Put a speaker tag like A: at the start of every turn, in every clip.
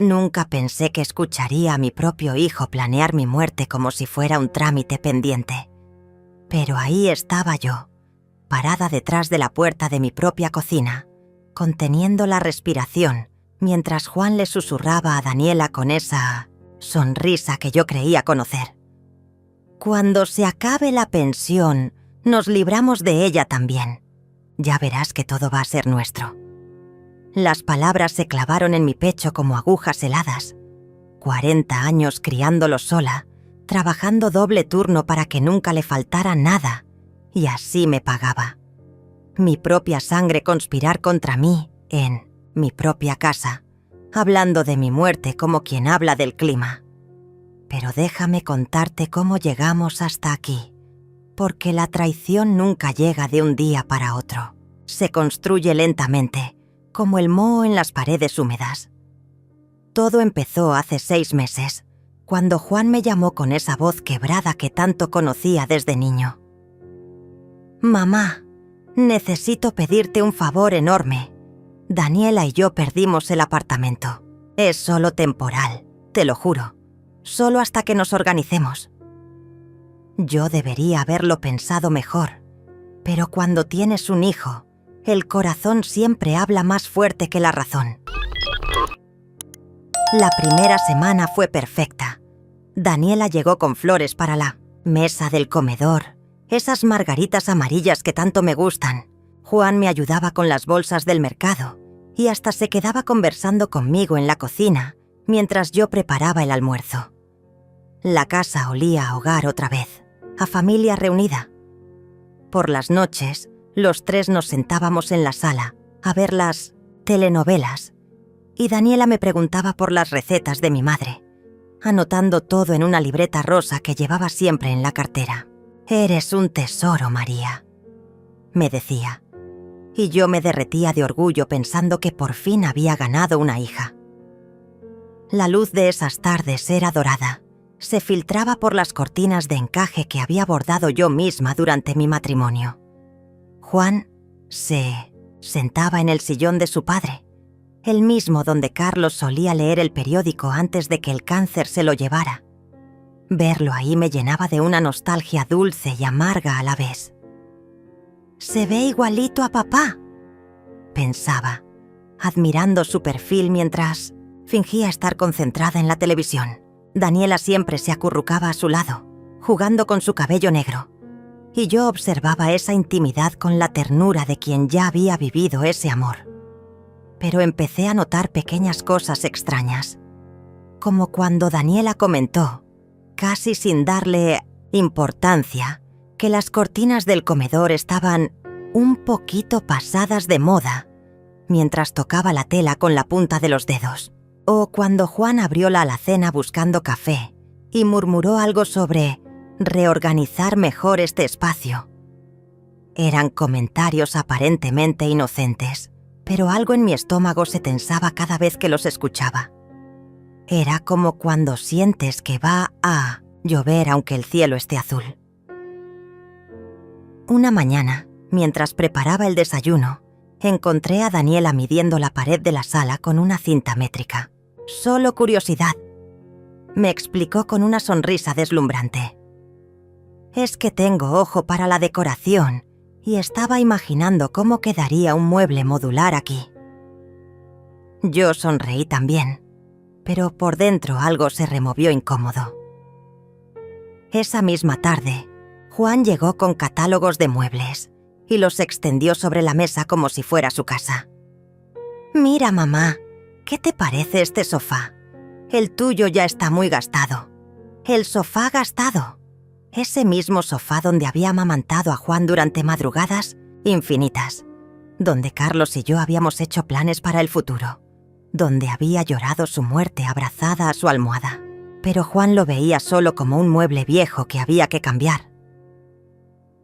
A: Nunca pensé que escucharía a mi propio hijo planear mi muerte como si fuera un trámite pendiente. Pero ahí estaba yo, parada detrás de la puerta de mi propia cocina, conteniendo la respiración, mientras Juan le susurraba a Daniela con esa sonrisa que yo creía conocer. Cuando se acabe la pensión, nos libramos de ella también. Ya verás que todo va a ser nuestro. Las palabras se clavaron en mi pecho como agujas heladas. 40 años criándolo sola, trabajando doble turno para que nunca le faltara nada, y así me pagaba. Mi propia sangre conspirar contra mí en mi propia casa, hablando de mi muerte como quien habla del clima. Pero déjame contarte cómo llegamos hasta aquí, porque la traición nunca llega de un día para otro. Se construye lentamente, como el moho en las paredes húmedas. Todo empezó hace 6 meses, cuando Juan me llamó con esa voz quebrada que tanto conocía desde niño. «Mamá, necesito pedirte un favor enorme. Daniela y yo perdimos el apartamento. Es solo temporal, te lo juro. Solo hasta que nos organicemos». Yo debería haberlo pensado mejor, pero cuando tienes un hijo, el corazón siempre habla más fuerte que la razón. La primera semana fue perfecta. Daniela llegó con flores para la mesa del comedor, esas margaritas amarillas que tanto me gustan. Juan me ayudaba con las bolsas del mercado y hasta se quedaba conversando conmigo en la cocina mientras yo preparaba el almuerzo. La casa olía a hogar otra vez, a familia reunida. Por las noches, los 3 nos sentábamos en la sala a ver las telenovelas y Daniela me preguntaba por las recetas de mi madre, anotando todo en una libreta rosa que llevaba siempre en la cartera. «Eres un tesoro, María», me decía, y yo me derretía de orgullo pensando que por fin había ganado una hija. La luz de esas tardes era dorada. Se filtraba por las cortinas de encaje que había bordado yo misma durante mi matrimonio. Juan se sentaba en el sillón de su padre, el mismo donde Carlos solía leer el periódico antes de que el cáncer se lo llevara. Verlo ahí me llenaba de una nostalgia dulce y amarga a la vez. «Se ve igualito a papá», pensaba, admirando su perfil mientras fingía estar concentrada en la televisión. Daniela siempre se acurrucaba a su lado, jugando con su cabello negro, y yo observaba esa intimidad con la ternura de quien ya había vivido ese amor. Pero empecé a notar pequeñas cosas extrañas, como cuando Daniela comentó, casi sin darle importancia, que las cortinas del comedor estaban un poquito pasadas de moda, mientras tocaba la tela con la punta de los dedos. O cuando Juan abrió la alacena buscando café y murmuró algo sobre reorganizar mejor este espacio. Eran comentarios aparentemente inocentes, pero algo en mi estómago se tensaba cada vez que los escuchaba. Era como cuando sientes que va a llover aunque el cielo esté azul. Una mañana, mientras preparaba el desayuno, encontré a Daniela midiendo la pared de la sala con una cinta métrica. «Solo curiosidad», me explicó con una sonrisa deslumbrante. «Es que tengo ojo para la decoración y estaba imaginando cómo quedaría un mueble modular aquí». Yo sonreí también, pero por dentro algo se removió incómodo. Esa misma tarde, Juan llegó con catálogos de muebles y los extendió sobre la mesa como si fuera su casa. «Mira, mamá, ¿qué te parece este sofá? El tuyo ya está muy gastado. El sofá gastado. Ese mismo sofá donde había amamantado a Juan durante madrugadas infinitas, donde Carlos y yo habíamos hecho planes para el futuro, donde había llorado su muerte abrazada a su almohada. Pero Juan lo veía solo como un mueble viejo que había que cambiar.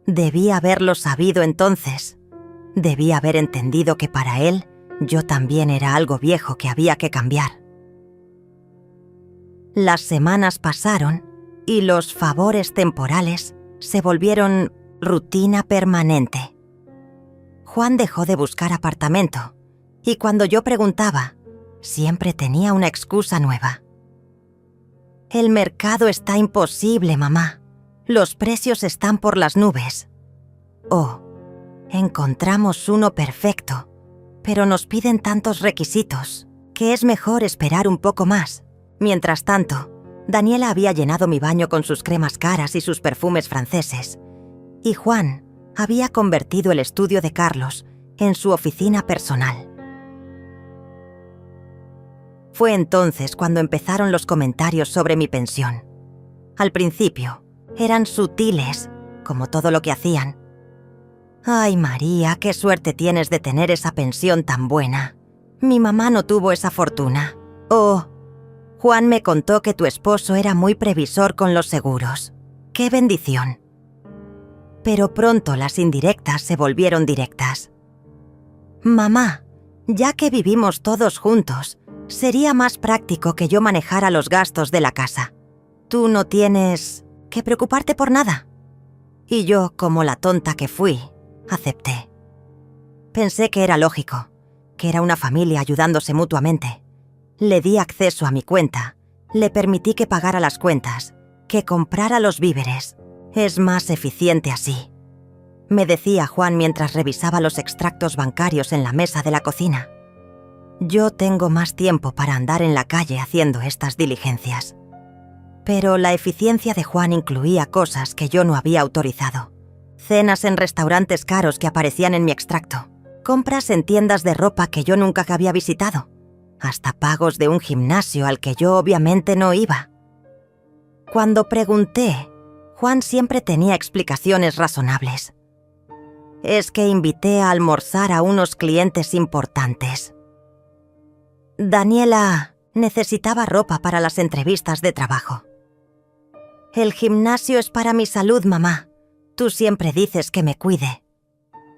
A: Debía haberlo sabido entonces. Debía haber entendido que para él yo también era algo viejo que había que cambiar. Las semanas pasaron y los favores temporales se volvieron rutina permanente. Juan dejó de buscar apartamento y cuando yo preguntaba, Siempre tenía una excusa nueva. El mercado está imposible, mamá. Los precios están por las nubes. Oh, encontramos uno perfecto, pero nos piden tantos requisitos que es mejor esperar un poco más. Mientras tanto, Daniela había llenado mi baño con sus cremas caras y sus perfumes franceses, y Juan había convertido el estudio de Carlos en su oficina personal. Fue entonces cuando empezaron los comentarios sobre mi pensión. Al principio, eran sutiles, como todo lo que hacían. «Ay, María, qué suerte tienes de tener esa pensión tan buena. Mi mamá no tuvo esa fortuna. Oh, Juan me contó que tu esposo era muy previsor con los seguros. ¡Qué bendición!». Pero pronto las indirectas se volvieron directas. «Mamá, ya que vivimos todos juntos, sería más práctico que yo manejara los gastos de la casa. Tú no tienes que preocuparte por nada». Y yo, como la tonta que fui, acepté. Pensé que era lógico, que era una familia ayudándose mutuamente. Le di acceso a mi cuenta, le permití que pagara las cuentas, que comprara los víveres. Es más eficiente así, me decía Juan mientras revisaba los extractos bancarios en la mesa de la cocina. Yo tengo más tiempo para andar en la calle haciendo estas diligencias. Pero la eficiencia de Juan incluía cosas que yo no había autorizado. Cenas en restaurantes caros que aparecían en mi extracto. Compras en tiendas de ropa que yo nunca había visitado. Hasta pagos de un gimnasio al que yo obviamente no iba. Cuando pregunté, Juan siempre tenía explicaciones razonables. Es que invité a almorzar a unos clientes importantes. Daniela necesitaba ropa para las entrevistas de trabajo. El gimnasio es para mi salud, mamá. Tú siempre dices que me cuide.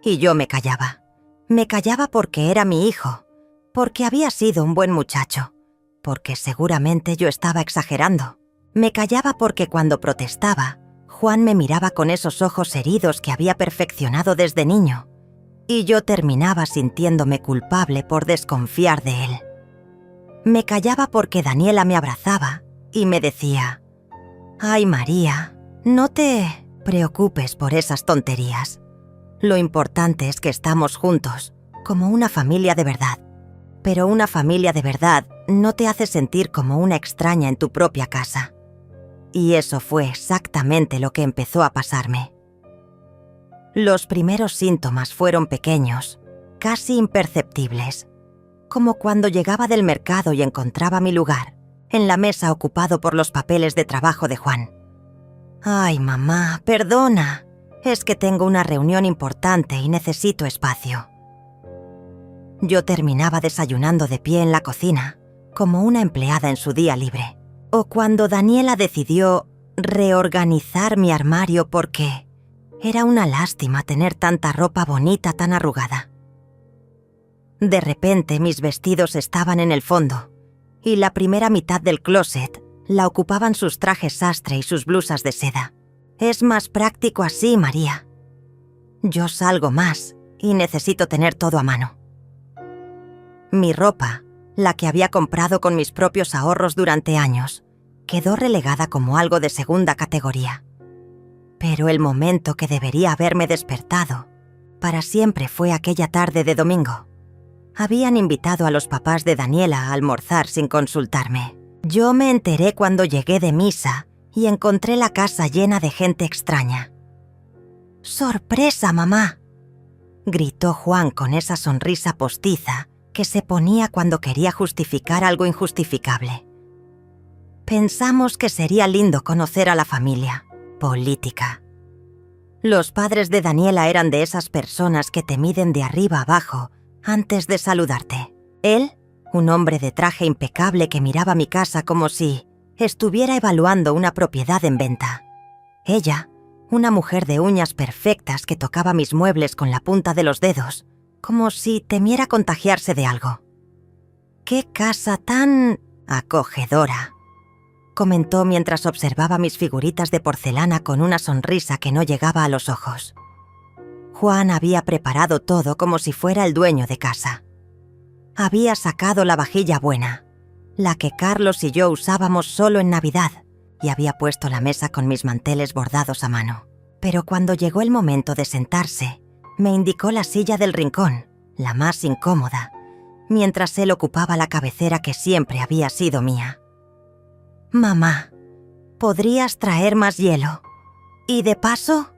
A: Y yo me callaba. Me callaba porque era mi hijo, porque había sido un buen muchacho, porque seguramente yo estaba exagerando. Me callaba porque cuando protestaba, Juan me miraba con esos ojos heridos que había perfeccionado desde niño, y yo terminaba sintiéndome culpable por desconfiar de él. Me callaba porque Daniela me abrazaba y me decía: «Ay, María, no te preocupes por esas tonterías. Lo importante es que estamos juntos, como una familia de verdad. Pero una familia de verdad no te hace sentir como una extraña en tu propia casa». Y eso fue exactamente lo que empezó a pasarme. Los primeros síntomas fueron pequeños, casi imperceptibles, como cuando llegaba del mercado y encontraba mi lugar, en la mesa ocupado por los papeles de trabajo de Juan. «Ay, mamá, perdona, es que tengo una reunión importante y necesito espacio». Yo terminaba desayunando de pie en la cocina, como una empleada en su día libre. O cuando Daniela decidió reorganizar mi armario porque era una lástima tener tanta ropa bonita tan arrugada. De repente mis vestidos estaban en el fondo y la primera mitad del closet la ocupaban sus trajes sastre y sus blusas de seda. Es más práctico así, María. Yo salgo más y necesito tener todo a mano. Mi ropa, la que había comprado con mis propios ahorros durante años, quedó relegada como algo de segunda categoría. Pero el momento que debería haberme despertado para siempre fue aquella tarde de domingo. Habían invitado a los papás de Daniela a almorzar sin consultarme. Yo me enteré cuando llegué de misa y encontré la casa llena de gente extraña. «¡Sorpresa, mamá!», gritó Juan con esa sonrisa postiza que se ponía cuando quería justificar algo injustificable. Pensamos que sería lindo conocer a la familia. Política. Los padres de Daniela eran de esas personas que te miden de arriba abajo antes de saludarte. Él, un hombre de traje impecable que miraba mi casa como si estuviera evaluando una propiedad en venta. Ella, una mujer de uñas perfectas que tocaba mis muebles con la punta de los dedos, como si temiera contagiarse de algo. «¡Qué casa tan acogedora!», comentó mientras observaba mis figuritas de porcelana con una sonrisa que no llegaba a los ojos. Juan había preparado todo como si fuera el dueño de casa. Había sacado la vajilla buena, la que Carlos y yo usábamos solo en Navidad, y había puesto la mesa con mis manteles bordados a mano. Pero cuando llegó el momento de sentarse, me indicó la silla del rincón, la más incómoda, mientras él ocupaba la cabecera que siempre había sido mía. «Mamá, ¿podrías traer más hielo? Y de paso,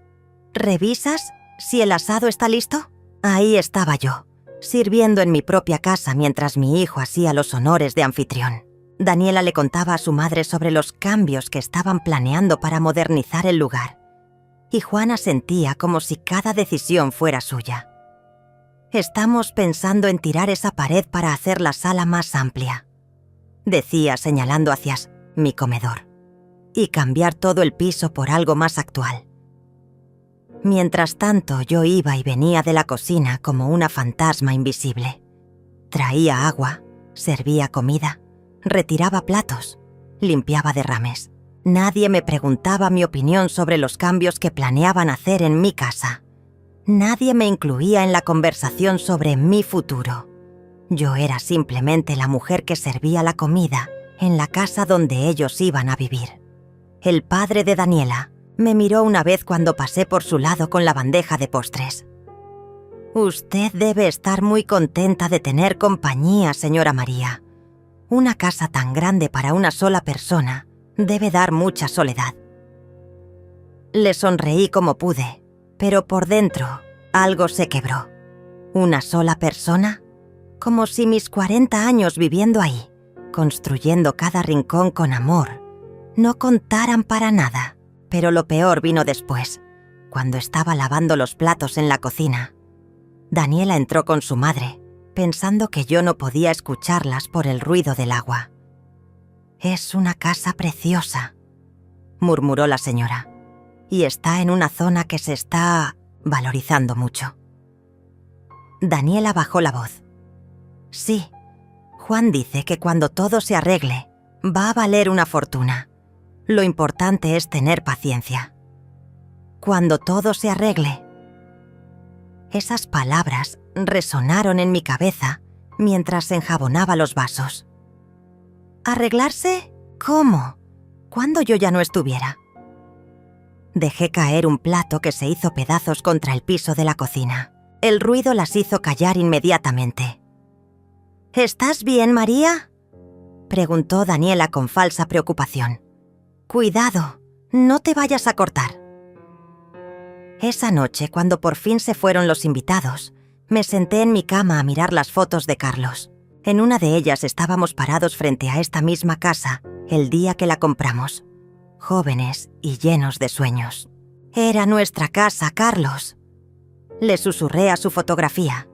A: ¿revisas si el asado está listo?» Ahí estaba yo, sirviendo en mi propia casa mientras mi hijo hacía los honores de anfitrión. Daniela le contaba a su madre sobre los cambios que estaban planeando para modernizar el lugar, y Juana sentía como si cada decisión fuera suya. «Estamos pensando en tirar esa pared para hacer la sala más amplia», decía señalando hacia mi comedor, «y cambiar todo el piso por algo más actual». Mientras tanto, yo iba y venía de la cocina como una fantasma invisible. Traía agua, servía comida, retiraba platos, limpiaba derrames. Nadie me preguntaba mi opinión sobre los cambios que planeaban hacer en mi casa. Nadie me incluía en la conversación sobre mi futuro. Yo era simplemente la mujer que servía la comida en la casa donde ellos iban a vivir. El padre de Daniela me miró una vez cuando pasé por su lado con la bandeja de postres. «Usted debe estar muy contenta de tener compañía, señora María. Una casa tan grande para una sola persona debe dar mucha soledad». Le sonreí como pude, pero por dentro algo se quebró. ¿Una sola persona? Como si mis 40 años viviendo ahí, construyendo cada rincón con amor, no contaran para nada. Pero lo peor vino después, cuando estaba lavando los platos en la cocina. Daniela entró con su madre, pensando que yo no podía escucharlas por el ruido del agua. «Es una casa preciosa», murmuró la señora, «y está en una zona que se está valorizando mucho». Daniela bajó la voz. «Sí, Juan dice que cuando todo se arregle, va a valer una fortuna. Lo importante es tener paciencia. Cuando todo se arregle». Esas palabras resonaron en mi cabeza mientras enjabonaba los vasos. ¿Arreglarse? ¿Cómo? ¿Cuándo yo ya no estuviera? Dejé caer un plato que se hizo pedazos contra el piso de la cocina. El ruido las hizo callar inmediatamente. «¿Estás bien, María?», preguntó Daniela con falsa preocupación. «Cuidado, no te vayas a cortar». Esa noche, cuando por fin se fueron los invitados, me senté en mi cama a mirar las fotos de Carlos. En una de ellas estábamos parados frente a esta misma casa el día que la compramos, jóvenes y llenos de sueños. «Era nuestra casa, Carlos», le susurré a su fotografía.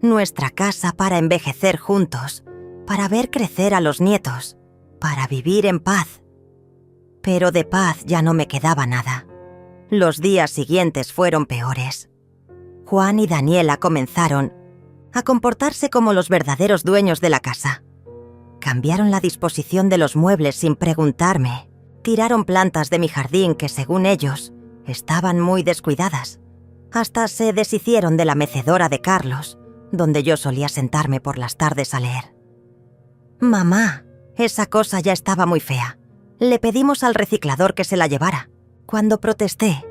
A: «Nuestra casa para envejecer juntos, para ver crecer a los nietos, para vivir en paz». Pero de paz ya no me quedaba nada. Los días siguientes fueron peores. Juan y Daniela comenzaron a comportarse como los verdaderos dueños de la casa. Cambiaron la disposición de los muebles sin preguntarme. Tiraron plantas de mi jardín que, según ellos, estaban muy descuidadas. Hasta se deshicieron de la mecedora de Carlos, donde yo solía sentarme por las tardes a leer. «Mamá, esa cosa ya estaba muy fea. Le pedimos al reciclador que se la llevara». Cuando protesté,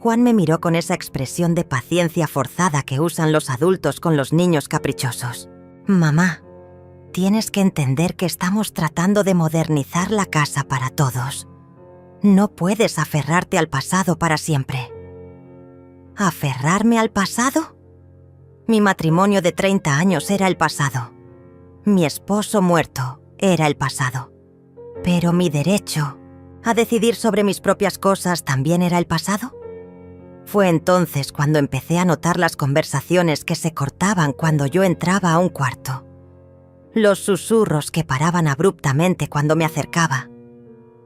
A: Juan me miró con esa expresión de paciencia forzada que usan los adultos con los niños caprichosos. «Mamá, tienes que entender que estamos tratando de modernizar la casa para todos. No puedes aferrarte al pasado para siempre». ¿Aferrarme al pasado? Mi matrimonio de 30 años era el pasado. Mi esposo muerto era el pasado. Pero mi derecho a decidir sobre mis propias cosas también era el pasado. Fue entonces cuando empecé a notar las conversaciones que se cortaban cuando yo entraba a un cuarto. Los susurros que paraban abruptamente cuando me acercaba.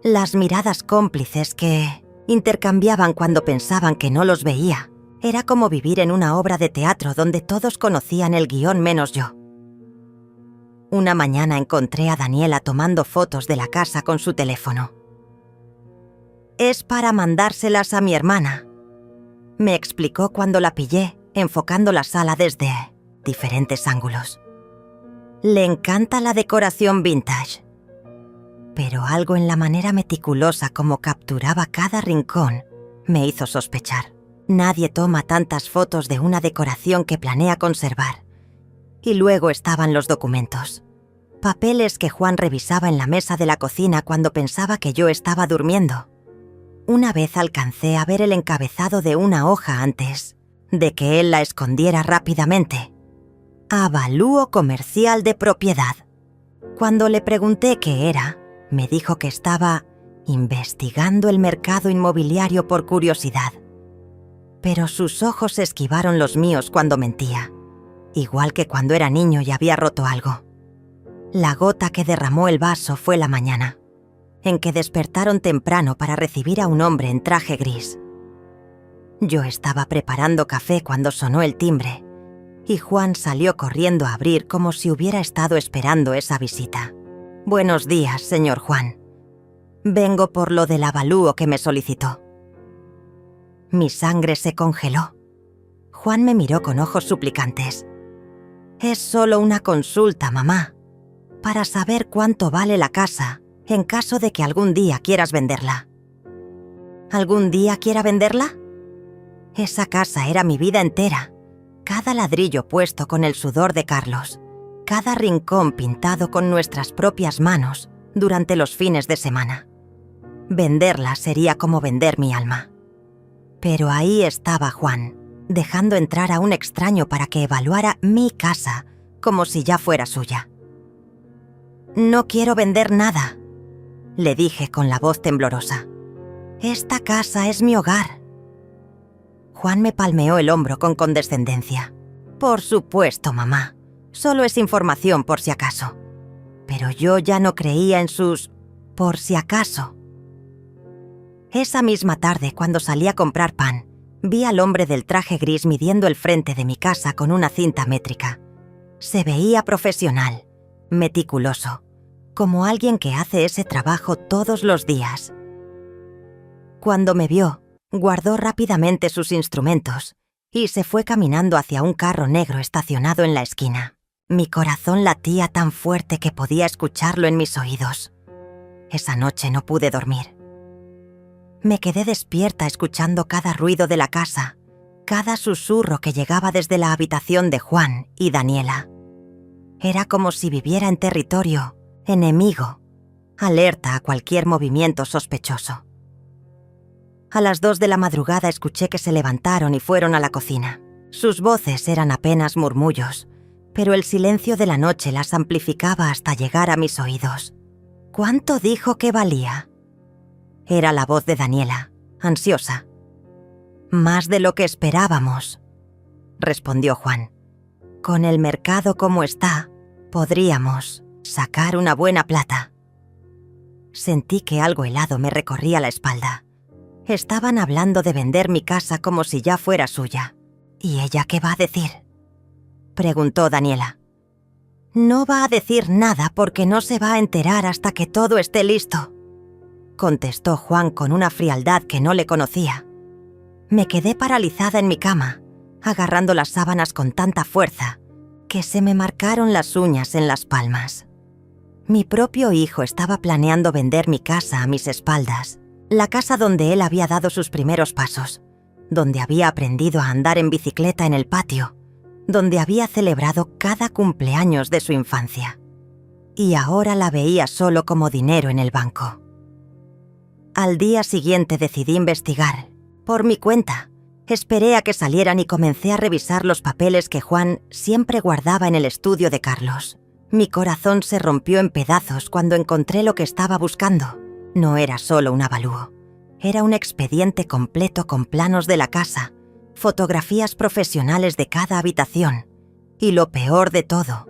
A: Las miradas cómplices que intercambiaban cuando pensaban que no los veía. Era como vivir en una obra de teatro donde todos conocían el guión menos yo. Una mañana encontré a Daniela tomando fotos de la casa con su teléfono. «Es para mandárselas a mi hermana», me explicó cuando la pillé enfocando la sala desde diferentes ángulos. Le encanta la decoración vintage. Pero algo en la manera meticulosa como capturaba cada rincón me hizo sospechar. Nadie toma tantas fotos de una decoración que planea conservar. Y luego estaban los documentos. Papeles que Juan revisaba en la mesa de la cocina cuando pensaba que yo estaba durmiendo. Una vez alcancé a ver el encabezado de una hoja antes de que él la escondiera rápidamente. Avalúo comercial de propiedad. Cuando le pregunté qué era, me dijo que estaba investigando el mercado inmobiliario por curiosidad. Pero sus ojos esquivaron los míos cuando mentía, igual que cuando era niño y había roto algo. La gota que derramó el vaso fue la mañana, en que despertaron temprano para recibir a un hombre en traje gris. Yo estaba preparando café cuando sonó el timbre, y Juan salió corriendo a abrir como si hubiera estado esperando esa visita. «Buenos días, señor Juan. Vengo por lo del avalúo que me solicitó». Mi sangre se congeló. Juan me miró con ojos suplicantes. «Es solo una consulta, mamá, para saber cuánto vale la casa en caso de que algún día quieras venderla». ¿Algún día quiera venderla? Esa casa era mi vida entera. Cada ladrillo puesto con el sudor de Carlos, cada rincón pintado con nuestras propias manos durante los fines de semana. Venderla sería como vender mi alma. Pero ahí estaba Juan, dejando entrar a un extraño para que evaluara mi casa como si ya fuera suya. «No quiero vender nada», le dije con la voz temblorosa. «Esta casa es mi hogar». Juan me palmeó el hombro con condescendencia. «Por supuesto, mamá. Solo es información por si acaso». Pero yo ya no creía en sus «por si acaso». Esa misma tarde, cuando salí a comprar pan, vi al hombre del traje gris midiendo el frente de mi casa con una cinta métrica. Se veía profesional, meticuloso, como alguien que hace ese trabajo todos los días. Cuando me vio, guardó rápidamente sus instrumentos y se fue caminando hacia un carro negro estacionado en la esquina. Mi corazón latía tan fuerte que podía escucharlo en mis oídos. Esa noche no pude dormir. Me quedé despierta escuchando cada ruido de la casa, cada susurro que llegaba desde la habitación de Juan y Daniela. Era como si viviera en territorio enemigo, alerta a cualquier movimiento sospechoso. A las 2 de la madrugada escuché que se levantaron y fueron a la cocina. Sus voces eran apenas murmullos, pero el silencio de la noche las amplificaba hasta llegar a mis oídos. ¿Cuánto dijo que valía? Era la voz de Daniela, ansiosa. «Más de lo que esperábamos», respondió Juan. «Con el mercado como está, podríamos sacar una buena plata». Sentí que algo helado me recorría la espalda. Estaban hablando de vender mi casa como si ya fuera suya. ¿Y ella qué va a decir?, preguntó Daniela. «No va a decir nada porque no se va a enterar hasta que todo esté listo», contestó Juan con una frialdad que no le conocía. Me quedé paralizada en mi cama, agarrando las sábanas con tanta fuerza que se me marcaron las uñas en las palmas. Mi propio hijo estaba planeando vender mi casa a mis espaldas, la casa donde él había dado sus primeros pasos, donde había aprendido a andar en bicicleta en el patio, donde había celebrado cada cumpleaños de su infancia. Y ahora la veía solo como dinero en el banco. Al día siguiente decidí investigar, por mi cuenta. Esperé a que salieran y comencé a revisar los papeles que Juan siempre guardaba en el estudio de Carlos. Mi corazón se rompió en pedazos cuando encontré lo que estaba buscando. No era solo un avalúo. Era un expediente completo con planos de la casa, fotografías profesionales de cada habitación y, lo peor de todo,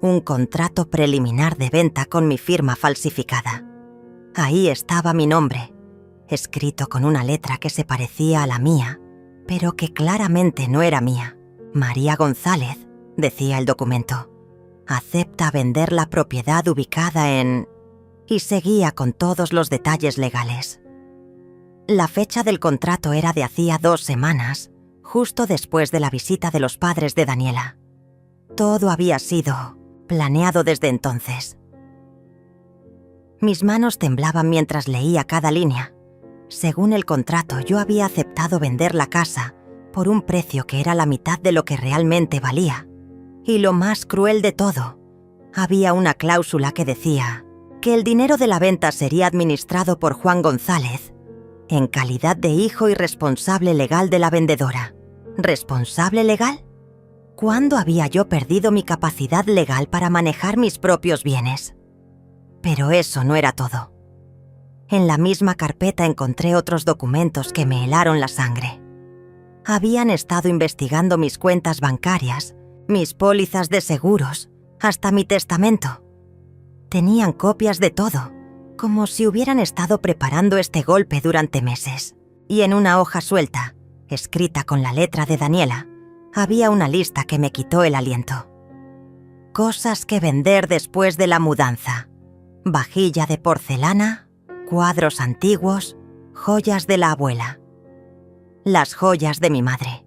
A: un contrato preliminar de venta con mi firma falsificada. Ahí estaba mi nombre, escrito con una letra que se parecía a la mía, pero que claramente no era mía. María González, decía el documento, acepta vender la propiedad ubicada en... Y seguía con todos los detalles legales. La fecha del contrato era de hacía 2 semanas, justo después de la visita de los padres de Daniela. Todo había sido planeado desde entonces. Mis manos temblaban mientras leía cada línea. Según el contrato, yo había aceptado vender la casa por un precio que era la mitad de lo que realmente valía. Y lo más cruel de todo, había una cláusula que decía que el dinero de la venta sería administrado por Juan González en calidad de hijo y responsable legal de la vendedora. ¿Responsable legal? ¿Cuándo había yo perdido mi capacidad legal para manejar mis propios bienes? Pero eso no era todo. En la misma carpeta encontré otros documentos que me helaron la sangre. Habían estado investigando mis cuentas bancarias, mis pólizas de seguros, hasta mi testamento. Tenían copias de todo, como si hubieran estado preparando este golpe durante meses. Y en una hoja suelta, escrita con la letra de Daniela, había una lista que me quitó el aliento. Cosas que vender después de la mudanza. Vajilla de porcelana, cuadros antiguos, joyas de la abuela. Las joyas de mi madre.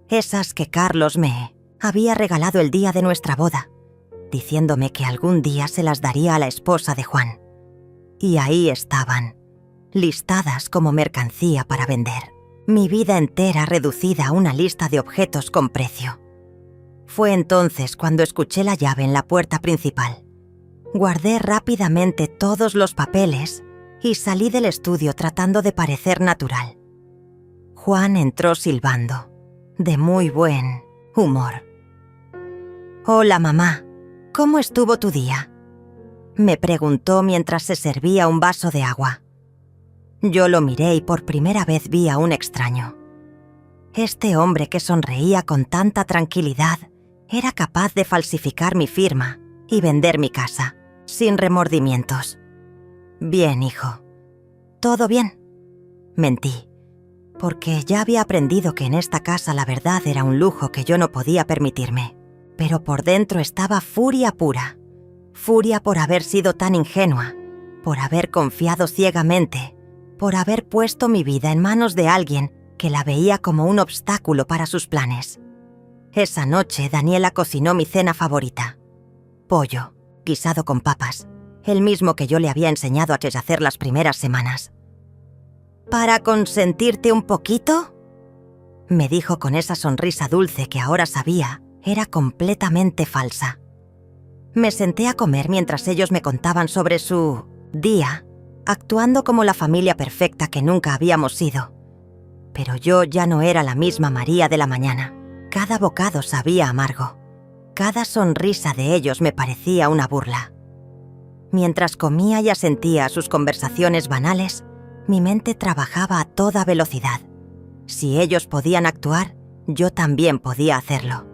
A: Esas que Carlos me había regalado el día de nuestra boda, diciéndome que algún día se las daría a la esposa de Juan. Y ahí estaban, listadas como mercancía para vender. Mi vida entera reducida a una lista de objetos con precio. Fue entonces cuando escuché la llave en la puerta principal. Guardé rápidamente todos los papeles y salí del estudio tratando de parecer natural. Juan entró silbando, de muy buen humor. «Hola, mamá. ¿Cómo estuvo tu día?», me preguntó mientras se servía un vaso de agua. Yo lo miré y por primera vez vi a un extraño. Este hombre que sonreía con tanta tranquilidad era capaz de falsificar mi firma y vender mi casa, sin remordimientos. «Bien, hijo». «¿Todo bien?». Mentí, porque ya había aprendido que en esta casa la verdad era un lujo que yo no podía permitirme. Pero por dentro estaba furia pura. Furia por haber sido tan ingenua, por haber confiado ciegamente, por haber puesto mi vida en manos de alguien que la veía como un obstáculo para sus planes. Esa noche Daniela cocinó mi cena favorita. Pollo, guisado con papas, el mismo que yo le había enseñado a hacer las primeras semanas. «¿Para consentirte un poquito?», me dijo con esa sonrisa dulce que ahora sabía era completamente falsa. Me senté a comer mientras ellos me contaban sobre su día, actuando como la familia perfecta que nunca habíamos sido. Pero yo ya no era la misma María de la mañana. Cada bocado sabía amargo. Cada sonrisa de ellos me parecía una burla. Mientras comía y asentía a sus conversaciones banales, mi mente trabajaba a toda velocidad. Si ellos podían actuar, yo también podía hacerlo.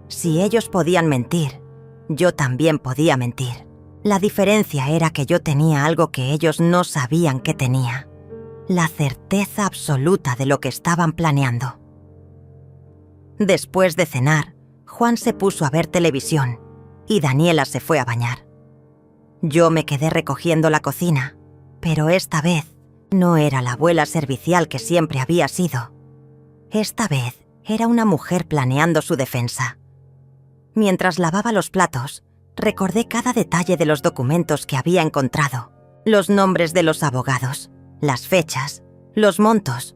A: Si ellos podían mentir, yo también podía mentir. La diferencia era que yo tenía algo que ellos no sabían que tenía: la certeza absoluta de lo que estaban planeando. Después de cenar, Juan se puso a ver televisión y Daniela se fue a bañar. Yo me quedé recogiendo la cocina, pero esta vez no era la abuela servicial que siempre había sido. Esta vez era una mujer planeando su defensa. Mientras lavaba los platos, recordé cada detalle de los documentos que había encontrado, los nombres de los abogados, las fechas, los montos.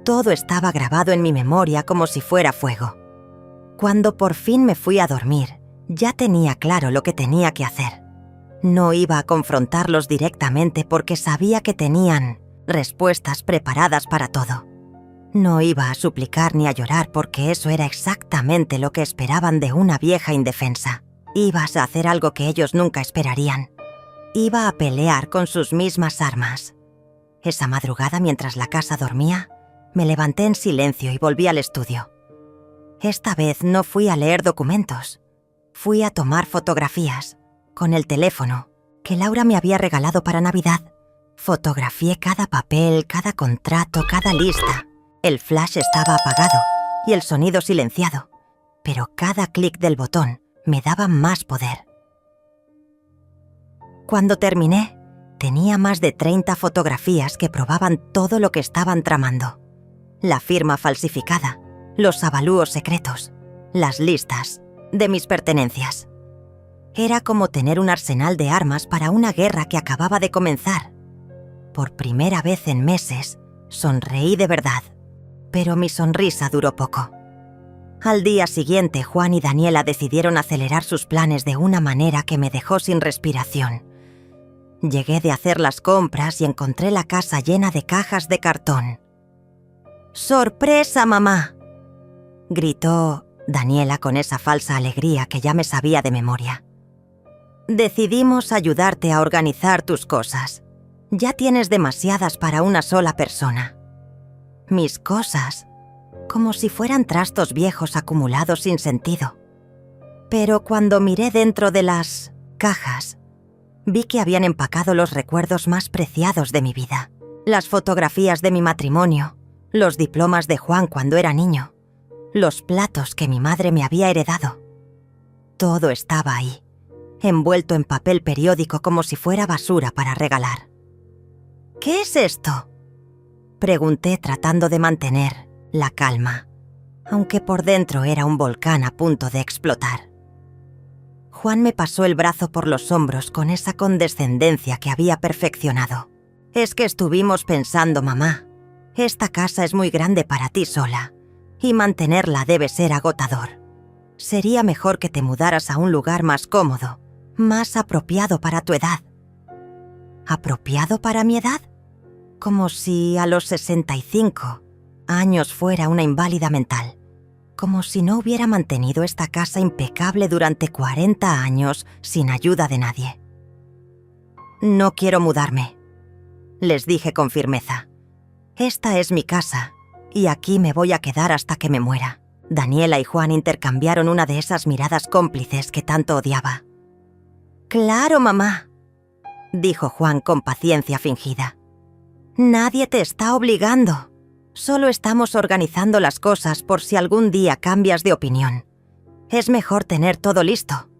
A: Todo estaba grabado en mi memoria como si fuera fuego. Cuando por fin me fui a dormir, ya tenía claro lo que tenía que hacer. No iba a confrontarlos directamente porque sabía que tenían respuestas preparadas para todo. No iba a suplicar ni a llorar porque eso era exactamente lo que esperaban de una vieja indefensa. Ibas a hacer algo que ellos nunca esperarían. Iba a pelear con sus mismas armas. Esa madrugada, mientras la casa dormía, me levanté en silencio y volví al estudio. Esta vez no fui a leer documentos. Fui a tomar fotografías, con el teléfono, que Laura me había regalado para Navidad. Fotografié cada papel, cada contrato, cada lista. El flash estaba apagado y el sonido silenciado, pero cada clic del botón me daba más poder. Cuando terminé, tenía más de 30 fotografías que probaban todo lo que estaban tramando. La firma falsificada, los avalúos secretos, las listas de mis pertenencias. Era como tener un arsenal de armas para una guerra que acababa de comenzar. Por primera vez en meses, sonreí de verdad, pero mi sonrisa duró poco. Al día siguiente, Juan y Daniela decidieron acelerar sus planes de una manera que me dejó sin respiración. Llegué de hacer las compras y encontré la casa llena de cajas de cartón. ¡Sorpresa, mamá!, gritó Daniela con esa falsa alegría que ya me sabía de memoria. Decidimos ayudarte a organizar tus cosas. Ya tienes demasiadas para una sola persona. Mis cosas, como si fueran trastos viejos acumulados sin sentido. Pero cuando miré dentro de las cajas, vi que habían empacado los recuerdos más preciados de mi vida. Las fotografías de mi matrimonio, los diplomas de Juan cuando era niño, los platos que mi madre me había heredado. Todo estaba ahí, envuelto en papel periódico como si fuera basura para regalar. ¿Qué es esto?, pregunté tratando de mantener la calma, aunque por dentro era un volcán a punto de explotar. Juan me pasó el brazo por los hombros con esa condescendencia que había perfeccionado. Es que estuvimos pensando, mamá, esta casa es muy grande para ti sola, y mantenerla debe ser agotador. Sería mejor que te mudaras a un lugar más cómodo, más apropiado para tu edad. ¿Apropiado para mi edad? Como si a los 65 años fuera una inválida mental. Como si no hubiera mantenido esta casa impecable durante 40 años sin ayuda de nadie. No quiero mudarme, les dije con firmeza. Esta es mi casa, y aquí me voy a quedar hasta que me muera. Daniela y Juan intercambiaron una de esas miradas cómplices que tanto odiaba. «Claro, mamá», dijo Juan con paciencia fingida. «Nadie te está obligando. Solo estamos organizando las cosas por si algún día cambias de opinión. Es mejor tener todo listo».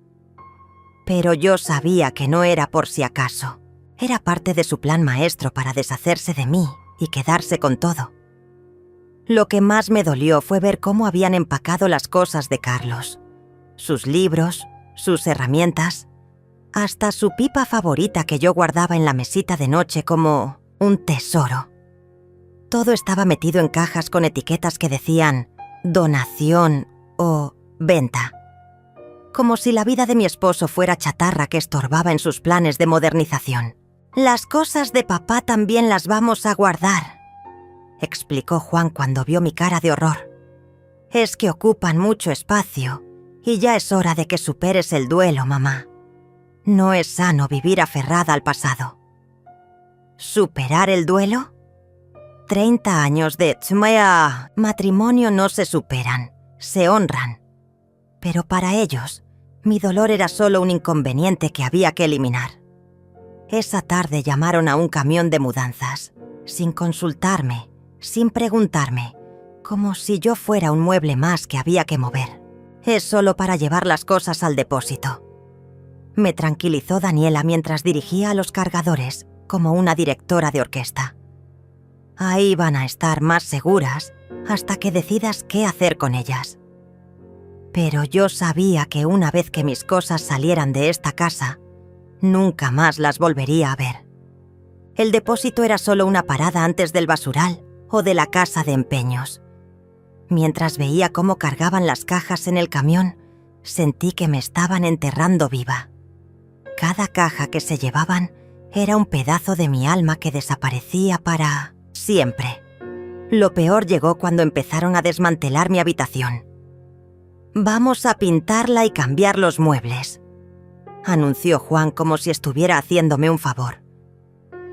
A: Pero yo sabía que no era por si acaso. Era parte de su plan maestro para deshacerse de mí y quedarse con todo. Lo que más me dolió fue ver cómo habían empacado las cosas de Carlos. Sus libros, sus herramientas, hasta su pipa favorita que yo guardaba en la mesita de noche como un tesoro. Todo estaba metido en cajas con etiquetas que decían donación o venta. Como si la vida de mi esposo fuera chatarra que estorbaba en sus planes de modernización. «Las cosas de papá también las vamos a guardar», explicó Juan cuando vio mi cara de horror. «Es que ocupan mucho espacio y ya es hora de que superes el duelo, mamá. No es sano vivir aferrada al pasado». ¿Superar el duelo? 30 años de matrimonio no se superan, se honran. Pero para ellos, mi dolor era solo un inconveniente que había que eliminar. Esa tarde llamaron a un camión de mudanzas, sin consultarme, sin preguntarme, como si yo fuera un mueble más que había que mover. Es solo para llevar las cosas al depósito. Me tranquilizó Daniela mientras dirigía a los cargadores, como una directora de orquesta. Ahí van a estar más seguras hasta que decidas qué hacer con ellas. Pero yo sabía que una vez que mis cosas salieran de esta casa, nunca más las volvería a ver. El depósito era solo una parada antes del basural o de la casa de empeños. Mientras veía cómo cargaban las cajas en el camión, sentí que me estaban enterrando viva. Cada caja que se llevaban era un pedazo de mi alma que desaparecía para siempre. Lo peor llegó cuando empezaron a desmantelar mi habitación. «Vamos a pintarla y cambiar los muebles», anunció Juan como si estuviera haciéndome un favor.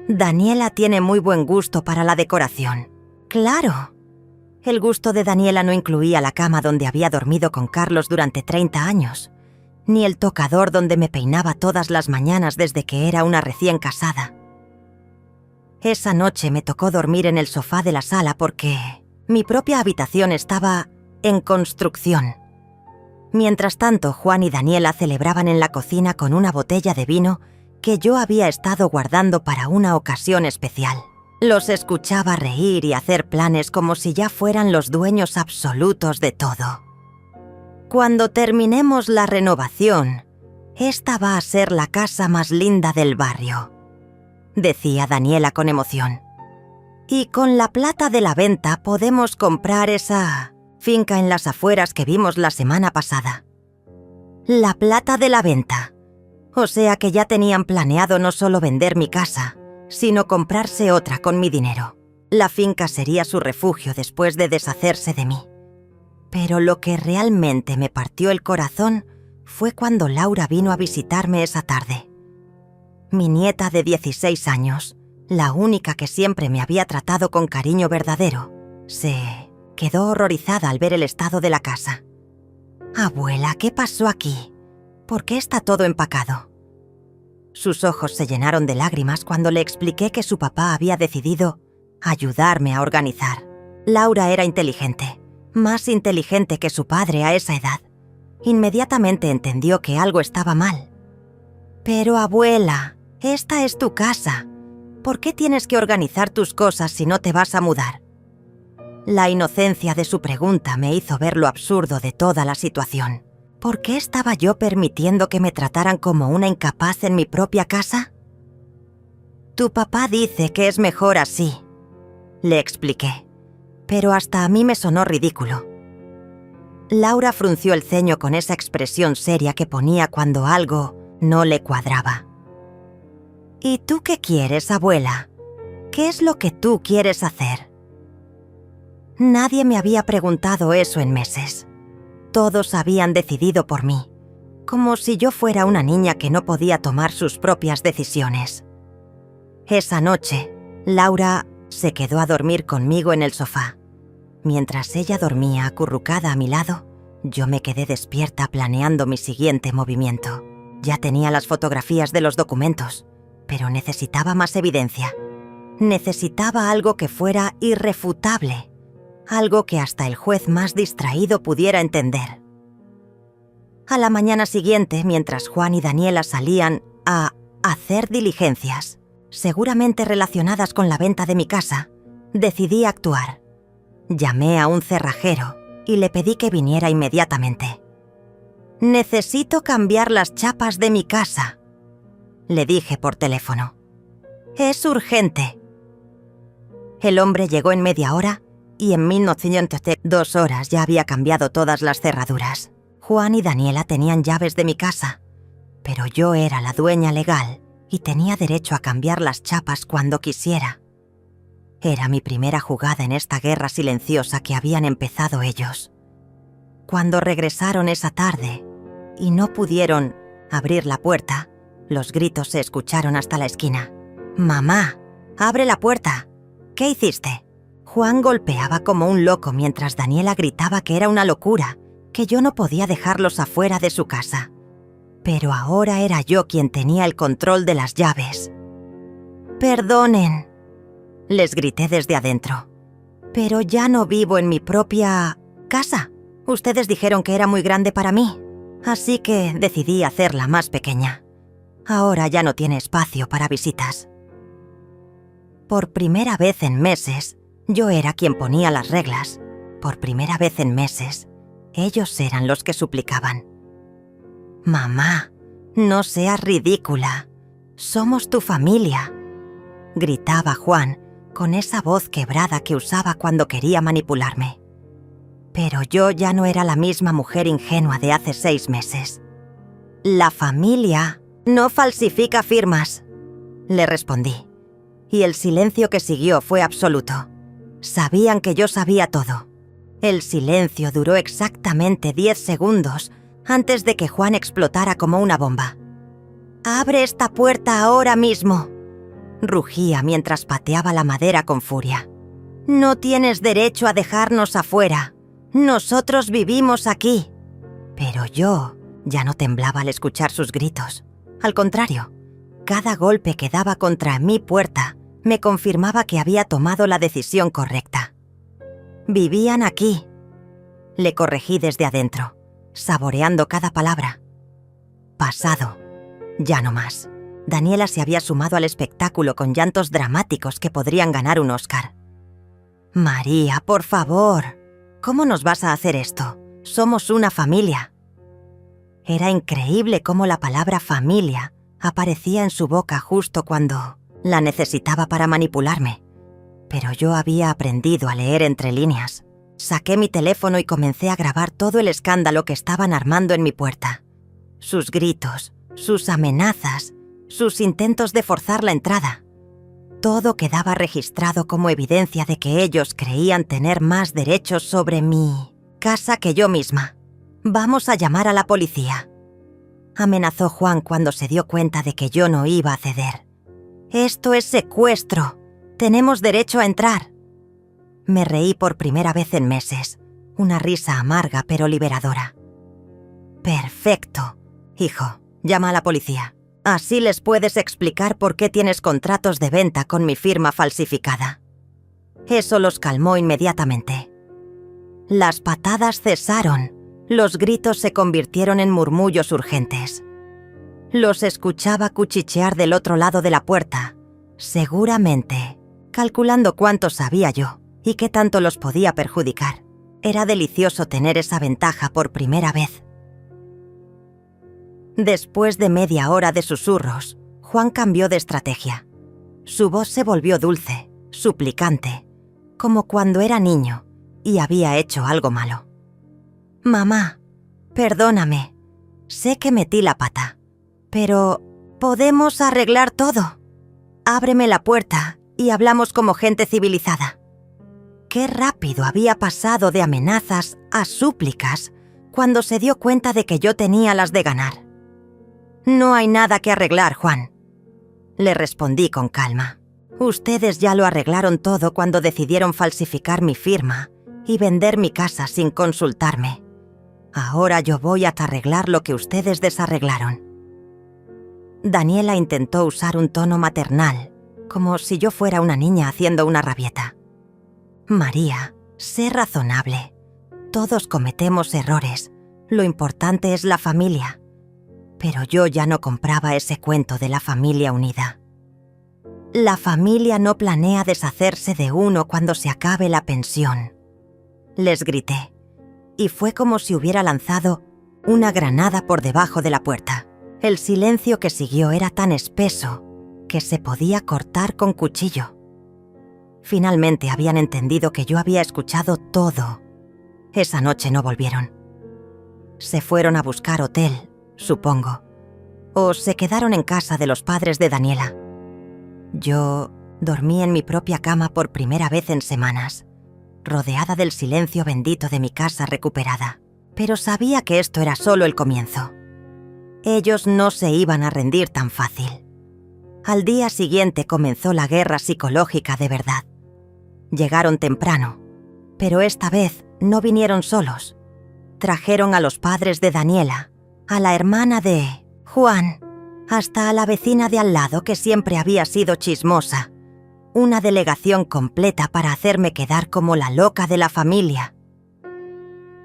A: «Daniela tiene muy buen gusto para la decoración». «Claro». El gusto de Daniela no incluía la cama donde había dormido con Carlos durante 30 años, ni el tocador donde me peinaba todas las mañanas desde que era una recién casada. Esa noche me tocó dormir en el sofá de la sala porque mi propia habitación estaba en construcción. Mientras tanto, Juan y Daniela celebraban en la cocina con una botella de vino que yo había estado guardando para una ocasión especial. Los escuchaba reír y hacer planes como si ya fueran los dueños absolutos de todo. «Cuando terminemos la renovación, Esta va a ser la casa más linda del barrio, decía Daniela con emoción. Y con la plata de la venta podemos comprar esa finca en las afueras que vimos la semana pasada. La plata de la venta. O sea que ya tenían planeado no solo vender mi casa, sino comprarse otra con mi dinero. La finca sería su refugio después de deshacerse de mí. Pero lo que realmente me partió el corazón fue cuando Laura vino a visitarme esa tarde. Mi nieta de 16 años, la única que siempre me había tratado con cariño verdadero, se quedó horrorizada al ver el estado de la casa. «Abuela, ¿qué pasó aquí? ¿Por qué está todo empacado?» Sus ojos se llenaron de lágrimas cuando le expliqué que su papá había decidido ayudarme a organizar. Laura era inteligente, más inteligente que su padre a esa edad. Inmediatamente entendió que algo estaba mal. «Pero abuela, esta es tu casa. ¿Por qué tienes que organizar tus cosas si no te vas a mudar?» La inocencia de su pregunta me hizo ver lo absurdo de toda la situación. ¿Por qué estaba yo permitiendo que me trataran como una incapaz en mi propia casa? «Tu papá dice que es mejor así», le expliqué, pero hasta a mí me sonó ridículo. Laura frunció el ceño con esa expresión seria que ponía cuando algo no le cuadraba. «¿Y tú qué quieres, abuela? ¿Qué es lo que tú quieres hacer?» Nadie me había preguntado eso en meses. Todos habían decidido por mí, como si yo fuera una niña que no podía tomar sus propias decisiones. Esa noche, Laura se quedó a dormir conmigo en el sofá. Mientras ella dormía acurrucada a mi lado, yo me quedé despierta planeando mi siguiente movimiento. Ya tenía las fotografías de los documentos, pero necesitaba más evidencia. Necesitaba algo que fuera irrefutable, algo que hasta el juez más distraído pudiera entender. A la mañana siguiente, mientras Juan y Daniela salían a hacer diligencias, seguramente relacionadas con la venta de mi casa, decidí actuar. Llamé a un cerrajero y le pedí que viniera inmediatamente. «Necesito cambiar las chapas de mi casa», le dije por teléfono. «Es urgente». El hombre llegó en media hora y en 2 horas ya había cambiado todas las cerraduras. Juan y Daniela tenían llaves de mi casa, pero yo era la dueña legal y tenía derecho a cambiar las chapas cuando quisiera. Era mi primera jugada en esta guerra silenciosa que habían empezado ellos. Cuando regresaron esa tarde y no pudieron abrir la puerta, los gritos se escucharon hasta la esquina. «Mamá, abre la puerta. ¿Qué hiciste?» Juan golpeaba como un loco mientras Daniela gritaba que era una locura, que yo no podía dejarlos afuera de su casa. Pero ahora era yo quien tenía el control de las llaves. «Perdonen», les grité desde adentro. «Pero ya no vivo en mi propia casa. Ustedes dijeron que era muy grande para mí, así que decidí hacerla más pequeña. Ahora ya no tiene espacio para visitas». Por primera vez en meses, yo era quien ponía las reglas. Por primera vez en meses, ellos eran los que suplicaban. «Mamá, no seas ridícula. Somos tu familia», gritaba Juan con esa voz quebrada que usaba cuando quería manipularme. Pero yo ya no era la misma mujer ingenua de hace 6 meses. «La familia no falsifica firmas», le respondí. Y el silencio que siguió fue absoluto. Sabían que yo sabía todo. El silencio duró exactamente 10 segundos antes de que Juan explotara como una bomba. «Abre esta puerta ahora mismo», rugía mientras pateaba la madera con furia. «No tienes derecho a dejarnos afuera. Nosotros vivimos aquí». Pero yo ya no temblaba al escuchar sus gritos. Al contrario, cada golpe que daba contra mi puerta me confirmaba que había tomado la decisión correcta. «Vivían aquí», le corregí desde adentro, saboreando cada palabra. «Pasado. Ya no más». Daniela se había sumado al espectáculo con llantos dramáticos que podrían ganar un Oscar. «María, por favor, ¿cómo nos vas a hacer esto? Somos una familia». Era increíble cómo la palabra familia aparecía en su boca justo cuando la necesitaba para manipularme. Pero yo había aprendido a leer entre líneas. Saqué mi teléfono y comencé a grabar todo el escándalo que estaban armando en mi puerta. Sus gritos, sus amenazas, sus intentos de forzar la entrada. Todo quedaba registrado como evidencia de que ellos creían tener más derechos sobre mi casa que yo misma. «Vamos a llamar a la policía», amenazó Juan cuando se dio cuenta de que yo no iba a ceder. «Esto es secuestro. Tenemos derecho a entrar». Me reí por primera vez en meses, una risa amarga pero liberadora. «Perfecto, hijo, llama a la policía. Así les puedes explicar por qué tienes contratos de venta con mi firma falsificada». Eso los calmó inmediatamente. Las patadas cesaron, los gritos se convirtieron en murmullos urgentes. Los escuchaba cuchichear del otro lado de la puerta, seguramente calculando cuánto sabía yo y qué tanto los podía perjudicar. Era delicioso tener esa ventaja por primera vez. Después de media hora de susurros, Juan cambió de estrategia. Su voz se volvió dulce, suplicante, como cuando era niño y había hecho algo malo. «Mamá, perdóname. Sé que metí la pata, pero podemos arreglar todo. Ábreme la puerta y hablamos como gente civilizada». Qué rápido había pasado de amenazas a súplicas cuando se dio cuenta de que yo tenía las de ganar. «No hay nada que arreglar, Juan», le respondí con calma. «Ustedes ya lo arreglaron todo cuando decidieron falsificar mi firma y vender mi casa sin consultarme. Ahora yo voy a arreglar lo que ustedes desarreglaron». Daniela intentó usar un tono maternal, como si yo fuera una niña haciendo una rabieta. «María, sé razonable. Todos cometemos errores. Lo importante es la familia». Pero yo ya no compraba ese cuento de la familia unida. «La familia no planea deshacerse de uno cuando se acabe la pensión», les grité, y fue como si hubiera lanzado una granada por debajo de la puerta. El silencio que siguió era tan espeso que se podía cortar con cuchillo. Finalmente habían entendido que yo había escuchado todo. Esa noche no volvieron. Se fueron a buscar hotel, supongo, o se quedaron en casa de los padres de Daniela. Yo dormí en mi propia cama por primera vez en semanas, rodeada del silencio bendito de mi casa recuperada. Pero sabía que esto era solo el comienzo. Ellos no se iban a rendir tan fácil. Al día siguiente comenzó la guerra psicológica de verdad. Llegaron temprano, pero esta vez no vinieron solos. Trajeron a los padres de Daniela, a la hermana de Juan, hasta a la vecina de al lado que siempre había sido chismosa. Una delegación completa para hacerme quedar como la loca de la familia.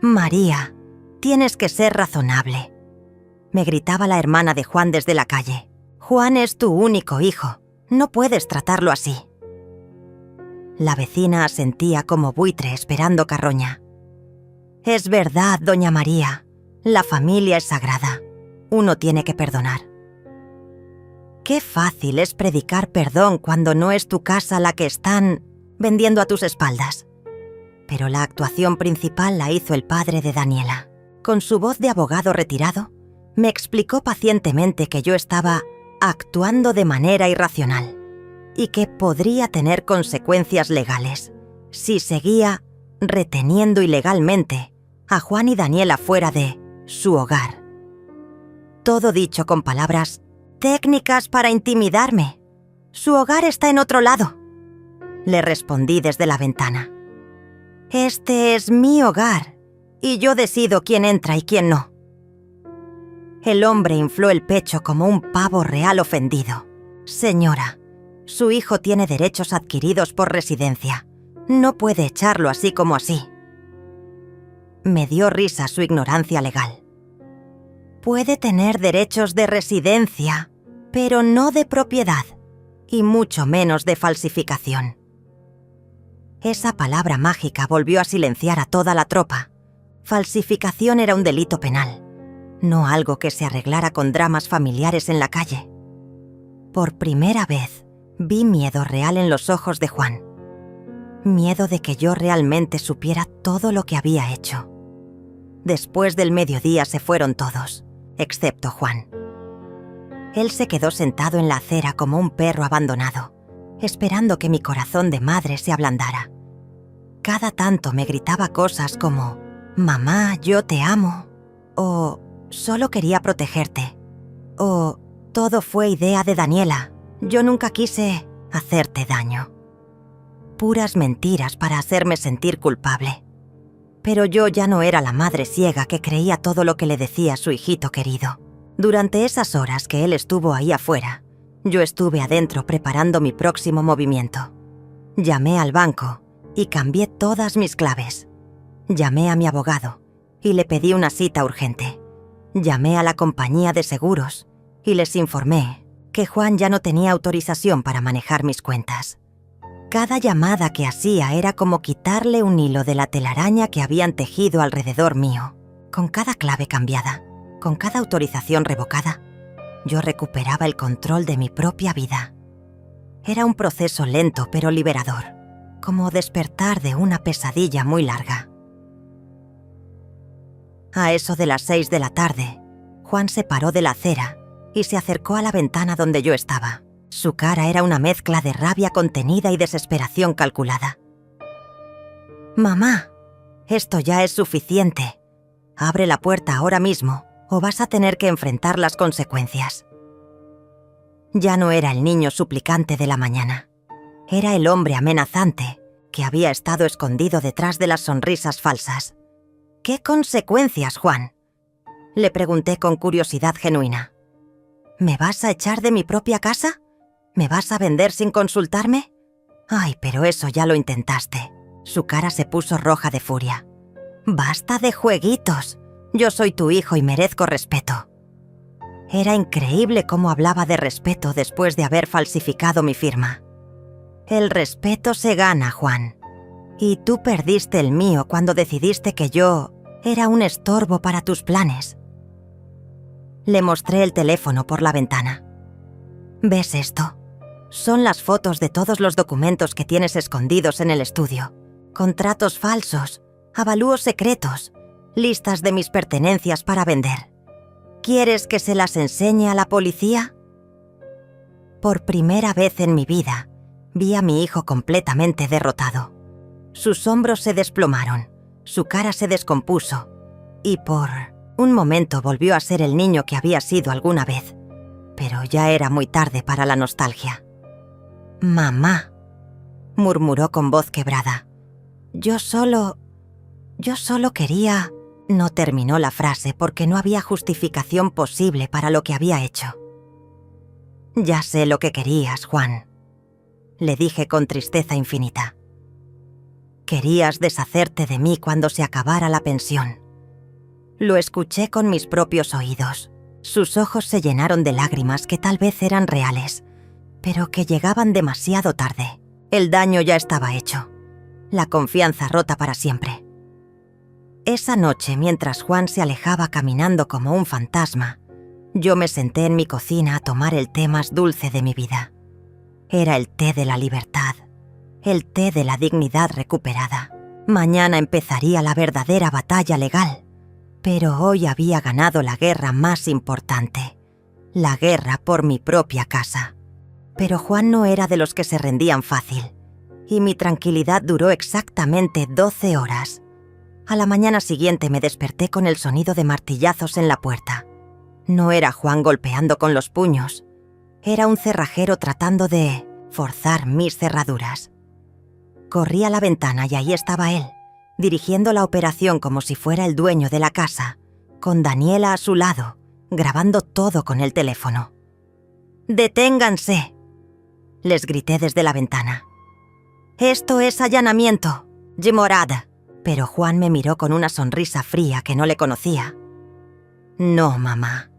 A: «María, tienes que ser razonable», me gritaba la hermana de Juan desde la calle. «Juan es tu único hijo. No puedes tratarlo así». La vecina asentía como buitre esperando carroña. «Es verdad, doña María. La familia es sagrada. Uno tiene que perdonar». Qué fácil es predicar perdón cuando no es tu casa la que están vendiendo a tus espaldas. Pero la actuación principal la hizo el padre de Daniela. Con su voz de abogado retirado, me explicó pacientemente que yo estaba actuando de manera irracional y que podría tener consecuencias legales si seguía reteniendo ilegalmente a Juan y Daniela fuera de su hogar. Todo dicho con palabras técnicas para intimidarme. «Su hogar está en otro lado», le respondí desde la ventana. «Este es mi hogar y yo decido quién entra y quién no». El hombre infló el pecho como un pavo real ofendido. «Señora, su hijo tiene derechos adquiridos por residencia. No puede echarlo así como así». Me dio risa su ignorancia legal. «Puede tener derechos de residencia, pero no de propiedad, y mucho menos de falsificación». Esa palabra mágica volvió a silenciar a toda la tropa. Falsificación era un delito penal. no algo que se arreglara con dramas familiares en la calle. Por primera vez, vi miedo real en los ojos de Juan. Miedo de que yo realmente supiera todo lo que había hecho. Después del mediodía se fueron todos, excepto Juan. Él se quedó sentado en la acera como un perro abandonado, esperando que mi corazón de madre se ablandara. Cada tanto me gritaba cosas como «Mamá, yo te amo», o «Solo quería protegerte», o «Todo fue idea de Daniela, yo nunca quise hacerte daño». Puras mentiras para hacerme sentir culpable. Pero yo ya no era la madre ciega que creía todo lo que le decía su hijito querido. Durante esas horas que él estuvo ahí afuera, yo estuve adentro preparando mi próximo movimiento. Llamé al banco y cambié todas mis claves. Llamé a mi abogado y le pedí una cita urgente. Llamé a la compañía de seguros y les informé que Juan ya no tenía autorización para manejar mis cuentas. Cada llamada que hacía era como quitarle un hilo de la telaraña que habían tejido alrededor mío. Con cada clave cambiada, con cada autorización revocada, yo recuperaba el control de mi propia vida. Era un proceso lento pero liberador, como despertar de una pesadilla muy larga. A eso de las 6 de la tarde, Juan se paró de la acera y se acercó a la ventana donde yo estaba. Su cara era una mezcla de rabia contenida y desesperación calculada. «Mamá, esto ya es suficiente. Abre la puerta ahora mismo o vas a tener que enfrentar las consecuencias». Ya no era el niño suplicante de la mañana. Era el hombre amenazante que había estado escondido detrás de las sonrisas falsas. «¿Qué consecuencias, Juan?», le pregunté con curiosidad genuina. «¿Me vas a echar de mi propia casa? ¿Me vas a vender sin consultarme? Ay, pero eso ya lo intentaste». Su cara se puso roja de furia. «Basta de jueguitos. Yo soy tu hijo y merezco respeto». Era increíble cómo hablaba de respeto después de haber falsificado mi firma. «El respeto se gana, Juan. Y tú perdiste el mío cuando decidiste que yo era un estorbo para tus planes». Le mostré el teléfono por la ventana. «¿Ves esto? Son las fotos de todos los documentos que tienes escondidos en el estudio. Contratos falsos, avalúos secretos, listas de mis pertenencias para vender. ¿Quieres que se las enseñe a la policía?». Por primera vez en mi vida, vi a mi hijo completamente derrotado. Sus hombros se desplomaron, su cara se descompuso, y por un momento volvió a ser el niño que había sido alguna vez. Pero ya era muy tarde para la nostalgia. «Mamá», murmuró con voz quebrada. Yo solo quería...». No terminó la frase porque no había justificación posible para lo que había hecho. «Ya sé lo que querías, Juan», le dije con tristeza infinita. «Querías deshacerte de mí cuando se acabara la pensión». Lo escuché con mis propios oídos. Sus ojos se llenaron de lágrimas que tal vez eran reales, pero que llegaban demasiado tarde. El daño ya estaba hecho. La confianza rota para siempre. Esa noche, mientras Juan se alejaba caminando como un fantasma, yo me senté en mi cocina a tomar el té más dulce de mi vida. Era el té de la libertad, el té de la dignidad recuperada. Mañana empezaría la verdadera batalla legal, pero hoy había ganado la guerra más importante, la guerra por mi propia casa. Pero Juan no era de los que se rendían fácil, y mi tranquilidad duró exactamente 12 horas. A la mañana siguiente me desperté con el sonido de martillazos en la puerta. No era Juan golpeando con los puños. Era un cerrajero tratando de forzar mis cerraduras. Corrí a la ventana y ahí estaba él, dirigiendo la operación como si fuera el dueño de la casa, con Daniela a su lado, grabando todo con el teléfono. «¡Deténganse!», les grité desde la ventana. «Esto es allanamiento, Gemorada». Pero Juan me miró con una sonrisa fría que no le conocía. «No, mamá.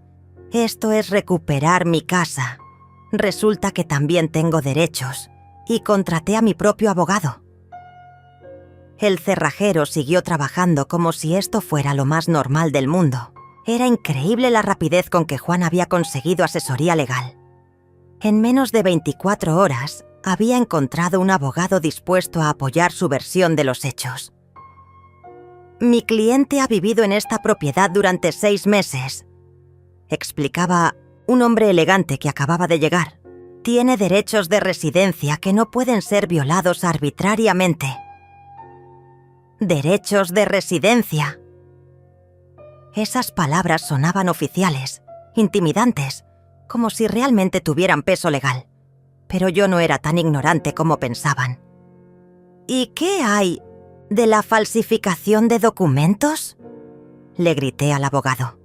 A: Esto es recuperar mi casa. Resulta que también tengo derechos y contraté a mi propio abogado». El cerrajero siguió trabajando como si esto fuera lo más normal del mundo. Era increíble la rapidez con que Juan había conseguido asesoría legal. En menos de 24 horas, había encontrado un abogado dispuesto a apoyar su versión de los hechos. «Mi cliente ha vivido en esta propiedad durante 6 meses», explicaba un hombre elegante que acababa de llegar. «Tiene derechos de residencia que no pueden ser violados arbitrariamente». «Derechos de residencia». Esas palabras sonaban oficiales, intimidantes, como si realmente tuvieran peso legal. Pero yo no era tan ignorante como pensaban. «¿Y qué hay de la falsificación de documentos?», le grité al abogado.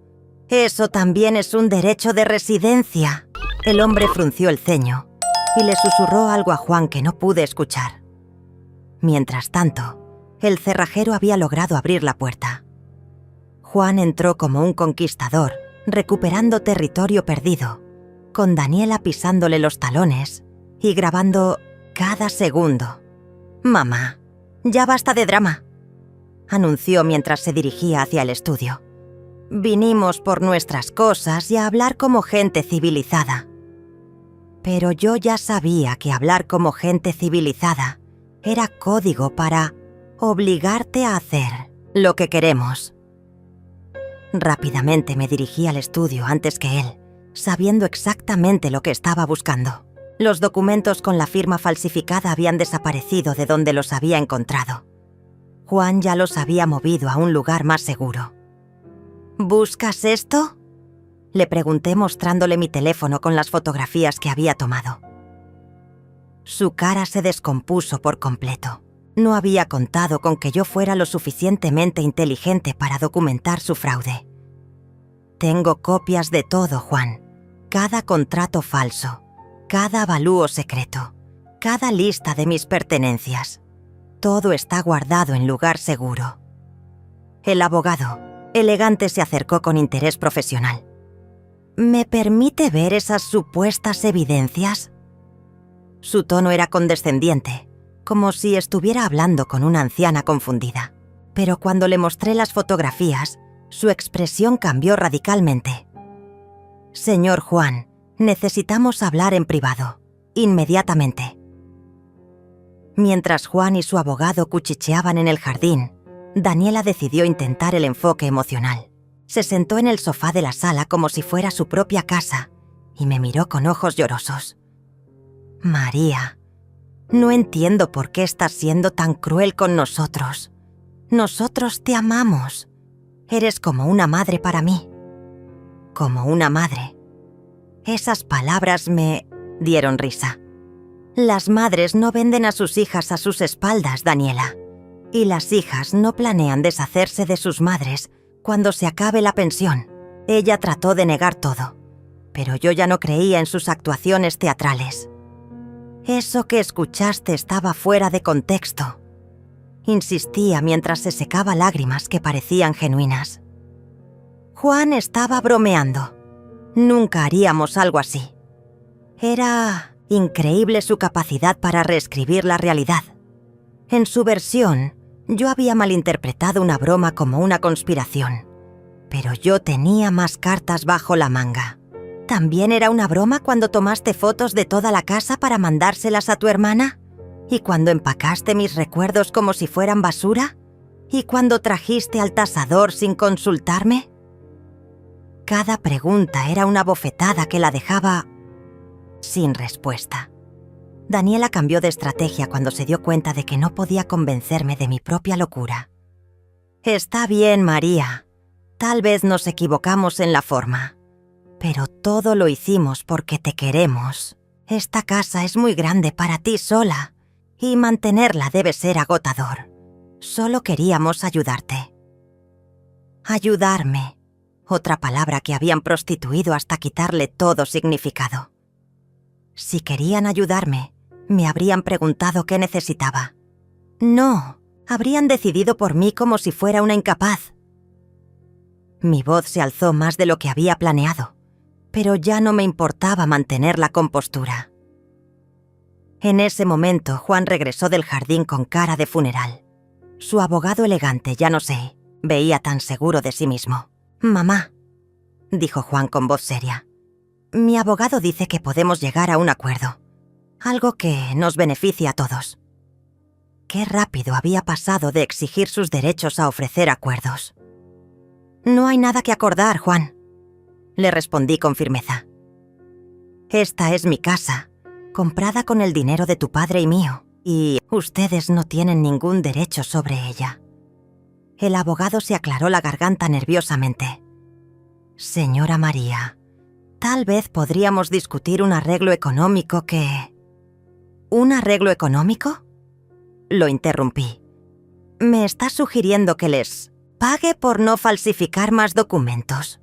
A: «Eso también es un derecho de residencia». El hombre frunció el ceño y le susurró algo a Juan que no pude escuchar. Mientras tanto, el cerrajero había logrado abrir la puerta. Juan entró como un conquistador, recuperando territorio perdido, con Daniela pisándole los talones y grabando cada segundo. «Mamá, ya basta de drama», anunció mientras se dirigía hacia el estudio. «Vinimos por nuestras cosas y a hablar como gente civilizada». Pero yo ya sabía que hablar como gente civilizada era código para obligarte a hacer lo que queremos. Rápidamente me dirigí al estudio antes que él, sabiendo exactamente lo que estaba buscando. Los documentos con la firma falsificada habían desaparecido de donde los había encontrado. Juan ya los había movido a un lugar más seguro. «¿Buscas esto?», le pregunté mostrándole mi teléfono con las fotografías que había tomado. Su cara se descompuso por completo. No había contado con que yo fuera lo suficientemente inteligente para documentar su fraude. «Tengo copias de todo, Juan. Cada contrato falso, cada avalúo secreto, cada lista de mis pertenencias. Todo está guardado en lugar seguro». El abogado, elegante, se acercó con interés profesional. «¿Me permite ver esas supuestas evidencias?». Su tono era condescendiente, como si estuviera hablando con una anciana confundida. Pero cuando le mostré las fotografías, su expresión cambió radicalmente. «Señor Juan, necesitamos hablar en privado, inmediatamente». Mientras Juan y su abogado cuchicheaban en el jardín, Daniela decidió intentar el enfoque emocional. Se sentó en el sofá de la sala como si fuera su propia casa y me miró con ojos llorosos. «María, no entiendo por qué estás siendo tan cruel con nosotros. Nosotros te amamos. Eres como una madre para mí». «Como una madre». Esas palabras me dieron risa. Las madres no venden a sus hijas a sus espaldas, Daniela. Y las hijas no planean deshacerse de sus madres cuando se acabe la pensión. Ella trató de negar todo, pero yo ya no creía en sus actuaciones teatrales. «Eso que escuchaste estaba fuera de contexto», insistía mientras se secaba lágrimas que parecían genuinas. Juan estaba bromeando. Nunca haríamos algo así. Era increíble su capacidad para reescribir la realidad. En su versión, yo había malinterpretado una broma como una conspiración, pero yo tenía más cartas bajo la manga. ¿También era una broma cuando tomaste fotos de toda la casa para mandárselas a tu hermana? ¿Y cuando empacaste mis recuerdos como si fueran basura? ¿Y cuando trajiste al tasador sin consultarme? Cada pregunta era una bofetada que la dejaba sin respuesta. Daniela cambió de estrategia cuando se dio cuenta de que no podía convencerme de mi propia locura. «Está bien, María. Tal vez nos equivocamos en la forma, pero todo lo hicimos porque te queremos. Esta casa es muy grande para ti sola y mantenerla debe ser agotador. Solo queríamos ayudarte». Ayudarme, otra palabra que habían prostituido hasta quitarle todo significado. Si querían ayudarme, me habrían preguntado qué necesitaba. No, habrían decidido por mí como si fuera una incapaz. Mi voz se alzó más de lo que había planeado, pero ya no me importaba mantener la compostura. En ese momento, Juan regresó del jardín con cara de funeral. Su abogado elegante, ya no sé, veía tan seguro de sí mismo. «Mamá, dijo Juan con voz seria. Mi abogado dice que podemos llegar a un acuerdo, algo que nos beneficia a todos. Qué rápido había pasado de exigir sus derechos a ofrecer acuerdos. No hay nada que acordar, Juan, le respondí con firmeza. Esta es mi casa, comprada con el dinero de tu padre y mío, y ustedes no tienen ningún derecho sobre ella. El abogado se aclaró la garganta nerviosamente. Señora María, tal vez podríamos discutir un arreglo económico que... ¿Un arreglo económico? Lo interrumpí. ¿Me estás sugiriendo que les pague por no falsificar más documentos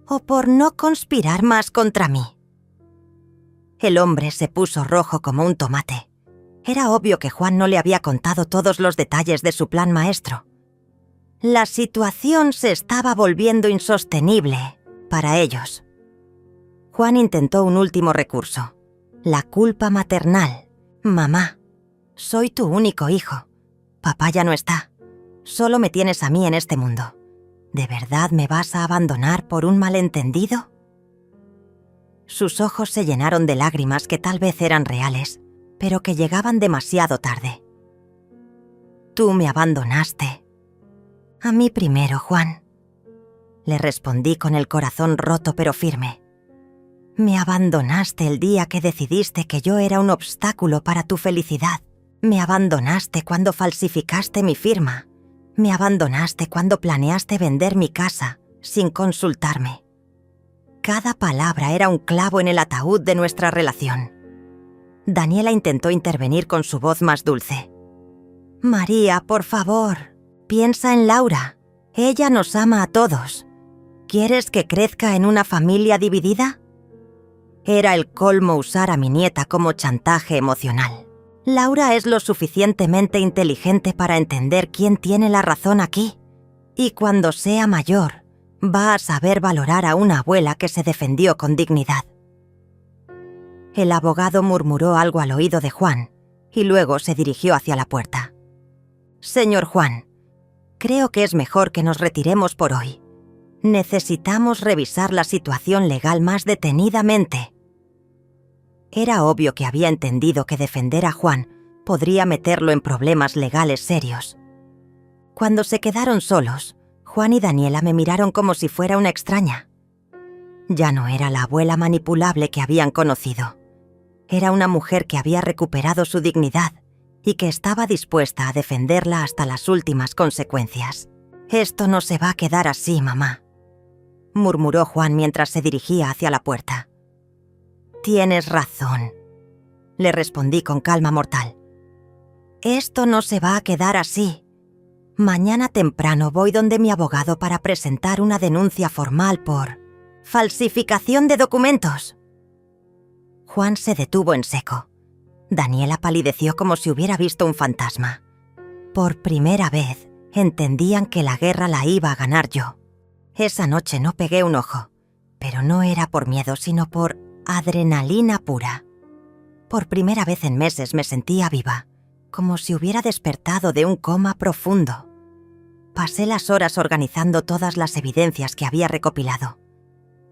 A: o por no conspirar más contra mí? El hombre se puso rojo como un tomate. Era obvio que Juan no le había contado todos los detalles de su plan maestro. La situación se estaba volviendo insostenible para ellos. Juan intentó un último recurso. La culpa maternal. Mamá, soy tu único hijo. Papá ya no está. Solo me tienes a mí en este mundo. ¿De verdad me vas a abandonar por un malentendido? Sus ojos se llenaron de lágrimas que tal vez eran reales, pero que llegaban demasiado tarde. Tú me abandonaste. A mí primero, Juan. Le respondí con el corazón roto pero firme. Me abandonaste el día que decidiste que yo era un obstáculo para tu felicidad. Me abandonaste cuando falsificaste mi firma. Me abandonaste cuando planeaste vender mi casa sin consultarme. Cada palabra era un clavo en el ataúd de nuestra relación. Daniela intentó intervenir con su voz más dulce. María, por favor, piensa en Laura. Ella nos ama a todos. ¿Quieres que crezca en una familia dividida? Era el colmo usar a mi nieta como chantaje emocional. Laura es lo suficientemente inteligente para entender quién tiene la razón aquí. Y cuando sea mayor, va a saber valorar a una abuela que se defendió con dignidad. El abogado murmuró algo al oído de Juan y luego se dirigió hacia la puerta. Señor Juan, creo que es mejor que nos retiremos por hoy. Necesitamos revisar la situación legal más detenidamente. Era obvio que había entendido que defender a Juan podría meterlo en problemas legales serios. Cuando se quedaron solos, Juan y Daniela me miraron como si fuera una extraña. Ya no era la abuela manipulable que habían conocido. Era una mujer que había recuperado su dignidad y que estaba dispuesta a defenderla hasta las últimas consecuencias. Esto no se va a quedar así, mamá, murmuró Juan mientras se dirigía hacia la puerta. Tienes razón, le respondí con calma mortal. Esto no se va a quedar así. Mañana temprano voy donde mi abogado para presentar una denuncia formal por falsificación de documentos. Juan se detuvo en seco. Daniela palideció como si hubiera visto un fantasma. Por primera vez entendían que la guerra la iba a ganar yo. Esa noche no pegué un ojo, pero no era por miedo, sino por adrenalina pura. Por primera vez en meses me sentía viva, como si hubiera despertado de un coma profundo. Pasé las horas organizando todas las evidencias que había recopilado.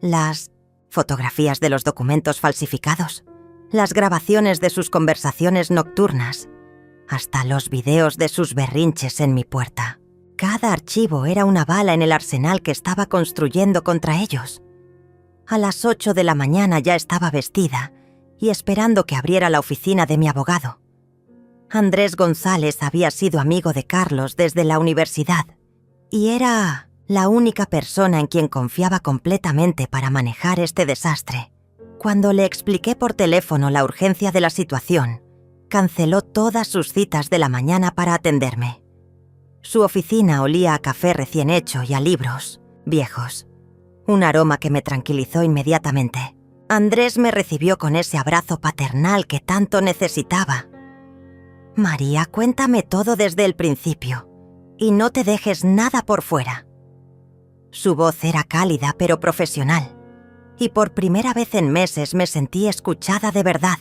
A: Las fotografías de los documentos falsificados, las grabaciones de sus conversaciones nocturnas, hasta los videos de sus berrinches en mi puerta. Cada archivo era una bala en el arsenal que estaba construyendo contra ellos. A las 8 de la mañana ya estaba vestida y esperando que abriera la oficina de mi abogado. Andrés González había sido amigo de Carlos desde la universidad y era la única persona en quien confiaba completamente para manejar este desastre. Cuando le expliqué por teléfono la urgencia de la situación, canceló todas sus citas de la mañana para atenderme. Su oficina olía a café recién hecho y a libros viejos, un aroma que me tranquilizó inmediatamente. Andrés me recibió con ese abrazo paternal que tanto necesitaba. María, cuéntame todo desde el principio y no te dejes nada por fuera. Su voz era cálida pero profesional, y por primera vez en meses me sentí escuchada de verdad.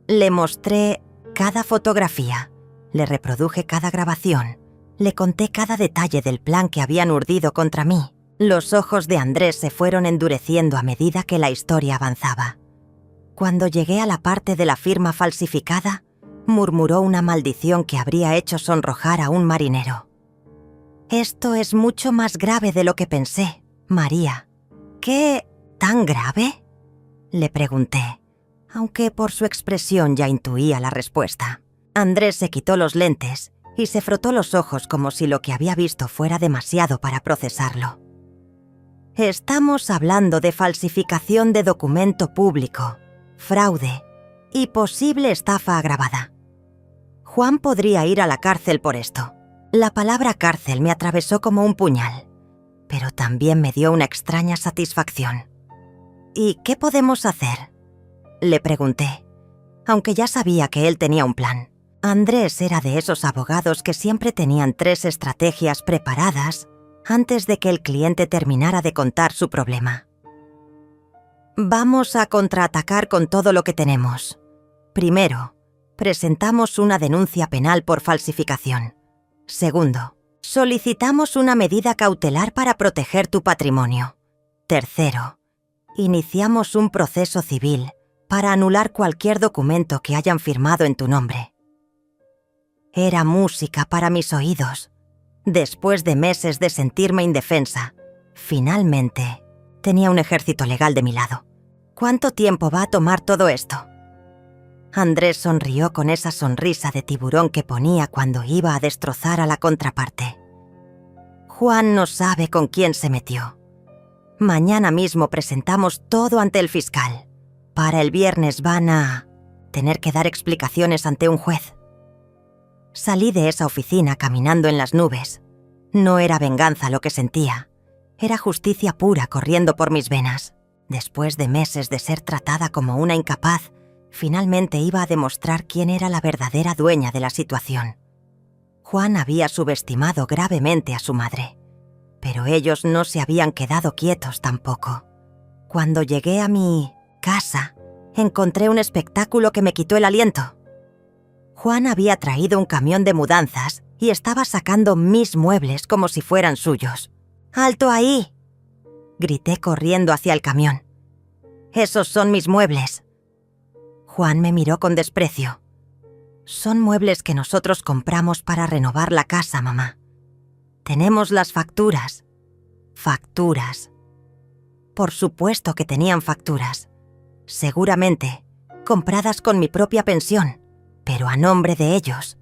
A: Le mostré cada fotografía, le reproduje cada grabación, le conté cada detalle del plan que habían urdido contra mí. Los ojos de Andrés se fueron endureciendo a medida que la historia avanzaba. Cuando llegué a la parte de la firma falsificada, murmuró una maldición que habría hecho sonrojar a un marinero. «Esto es mucho más grave de lo que pensé, María». «¿Qué? ¿Tan grave?», le pregunté, aunque por su expresión ya intuía la respuesta. Andrés se quitó los lentes y se frotó los ojos como si lo que había visto fuera demasiado para procesarlo. «Estamos hablando de falsificación de documento público, fraude y posible estafa agravada. Juan podría ir a la cárcel por esto». La palabra cárcel me atravesó como un puñal, pero también me dio una extraña satisfacción. «¿Y qué podemos hacer?», le pregunté, aunque ya sabía que él tenía un plan. Andrés era de esos abogados que siempre tenían 3 estrategias preparadas antes de que el cliente terminara de contar su problema. «Vamos a contraatacar con todo lo que tenemos. Primero, presentamos una denuncia penal por falsificación. Segundo, solicitamos una medida cautelar para proteger tu patrimonio. Tercero, iniciamos un proceso civil para anular cualquier documento que hayan firmado en tu nombre». Era música para mis oídos. Después de meses de sentirme indefensa, finalmente tenía un ejército legal de mi lado. «¿Cuánto tiempo va a tomar todo esto?». Andrés sonrió con esa sonrisa de tiburón que ponía cuando iba a destrozar a la contraparte. «Juan no sabe con quién se metió. Mañana mismo presentamos todo ante el fiscal. Para el viernes van a tener que dar explicaciones ante un juez». Salí de esa oficina caminando en las nubes. No era venganza lo que sentía. Era justicia pura corriendo por mis venas. Después de meses de ser tratada como una incapaz, finalmente iba a demostrar quién era la verdadera dueña de la situación. Juan había subestimado gravemente a su madre, pero ellos no se habían quedado quietos tampoco. Cuando llegué a mi casa, encontré un espectáculo que me quitó el aliento. Juan había traído un camión de mudanzas y estaba sacando mis muebles como si fueran suyos. «¡Alto ahí!», grité corriendo hacia el camión. «Esos son mis muebles». Juan me miró con desprecio. «Son muebles que nosotros compramos para renovar la casa, mamá. Tenemos las facturas». «¿Facturas?». Por supuesto que tenían facturas. Seguramente compradas con mi propia pensión, pero a nombre de ellos.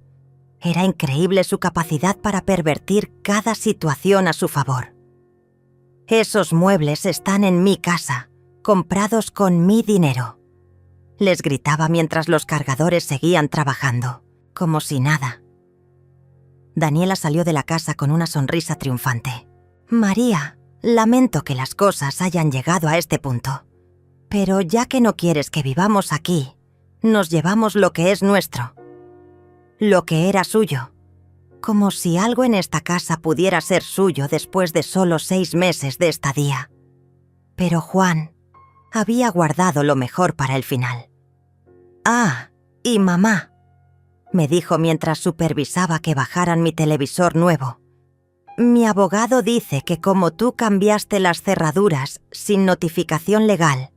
A: Era increíble su capacidad para pervertir cada situación a su favor. «Esos muebles están en mi casa, comprados con mi dinero», les gritaba mientras los cargadores seguían trabajando, como si nada. Daniela salió de la casa con una sonrisa triunfante. «María, lamento que las cosas hayan llegado a este punto, pero ya que no quieres que vivamos aquí, nos llevamos lo que es nuestro, lo que era suyo, como si algo en esta casa pudiera ser suyo después de solo 6 meses de estadía». Pero Juan había guardado lo mejor para el final. «Ah, y mamá», me dijo mientras supervisaba que bajaran mi televisor nuevo. «Mi abogado dice que como tú cambiaste las cerraduras sin notificación legal,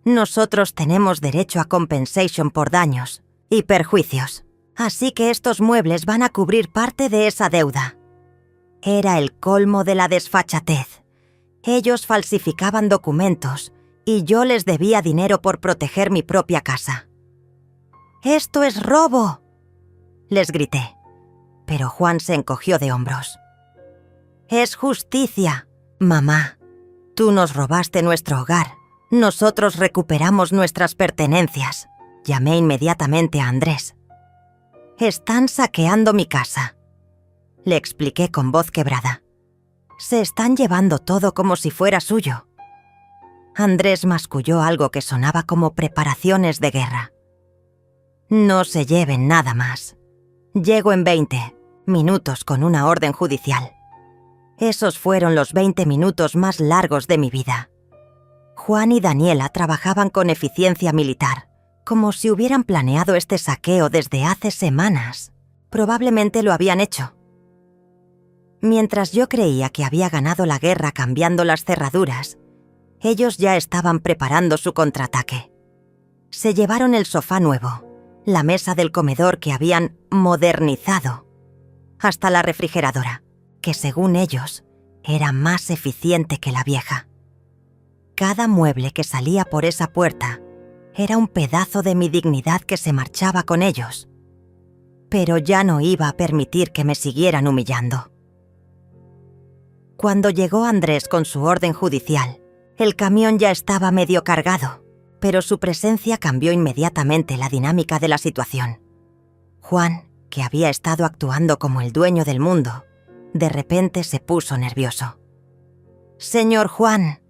A: nosotros tenemos derecho a compensation por daños y perjuicios. Así que estos muebles van a cubrir parte de esa deuda». Era el colmo de la desfachatez. Ellos falsificaban documentos y yo les debía dinero por proteger mi propia casa. «¡Esto es robo!», les grité, pero Juan se encogió de hombros. «Es justicia, mamá. Tú nos robaste nuestro hogar. Nosotros recuperamos nuestras pertenencias». Llamé inmediatamente a Andrés. «Están saqueando mi casa», le expliqué con voz quebrada. «Se están llevando todo como si fuera suyo». Andrés masculló algo que sonaba como preparaciones de guerra. «No se lleven nada más. Llego en 20 minutos con una orden judicial». Esos fueron los 20 minutos más largos de mi vida. Juan y Daniela trabajaban con eficiencia militar, como si hubieran planeado este saqueo desde hace semanas. Probablemente lo habían hecho. Mientras yo creía que había ganado la guerra cambiando las cerraduras, ellos ya estaban preparando su contraataque. Se llevaron el sofá nuevo, la mesa del comedor que habían modernizado, hasta la refrigeradora, que según ellos era más eficiente que la vieja. Cada mueble que salía por esa puerta era un pedazo de mi dignidad que se marchaba con ellos. Pero ya no iba a permitir que me siguieran humillando. Cuando llegó Andrés con su orden judicial, el camión ya estaba medio cargado, pero su presencia cambió inmediatamente la dinámica de la situación. Juan, que había estado actuando como el dueño del mundo, de repente se puso nervioso. «Señor Juan»,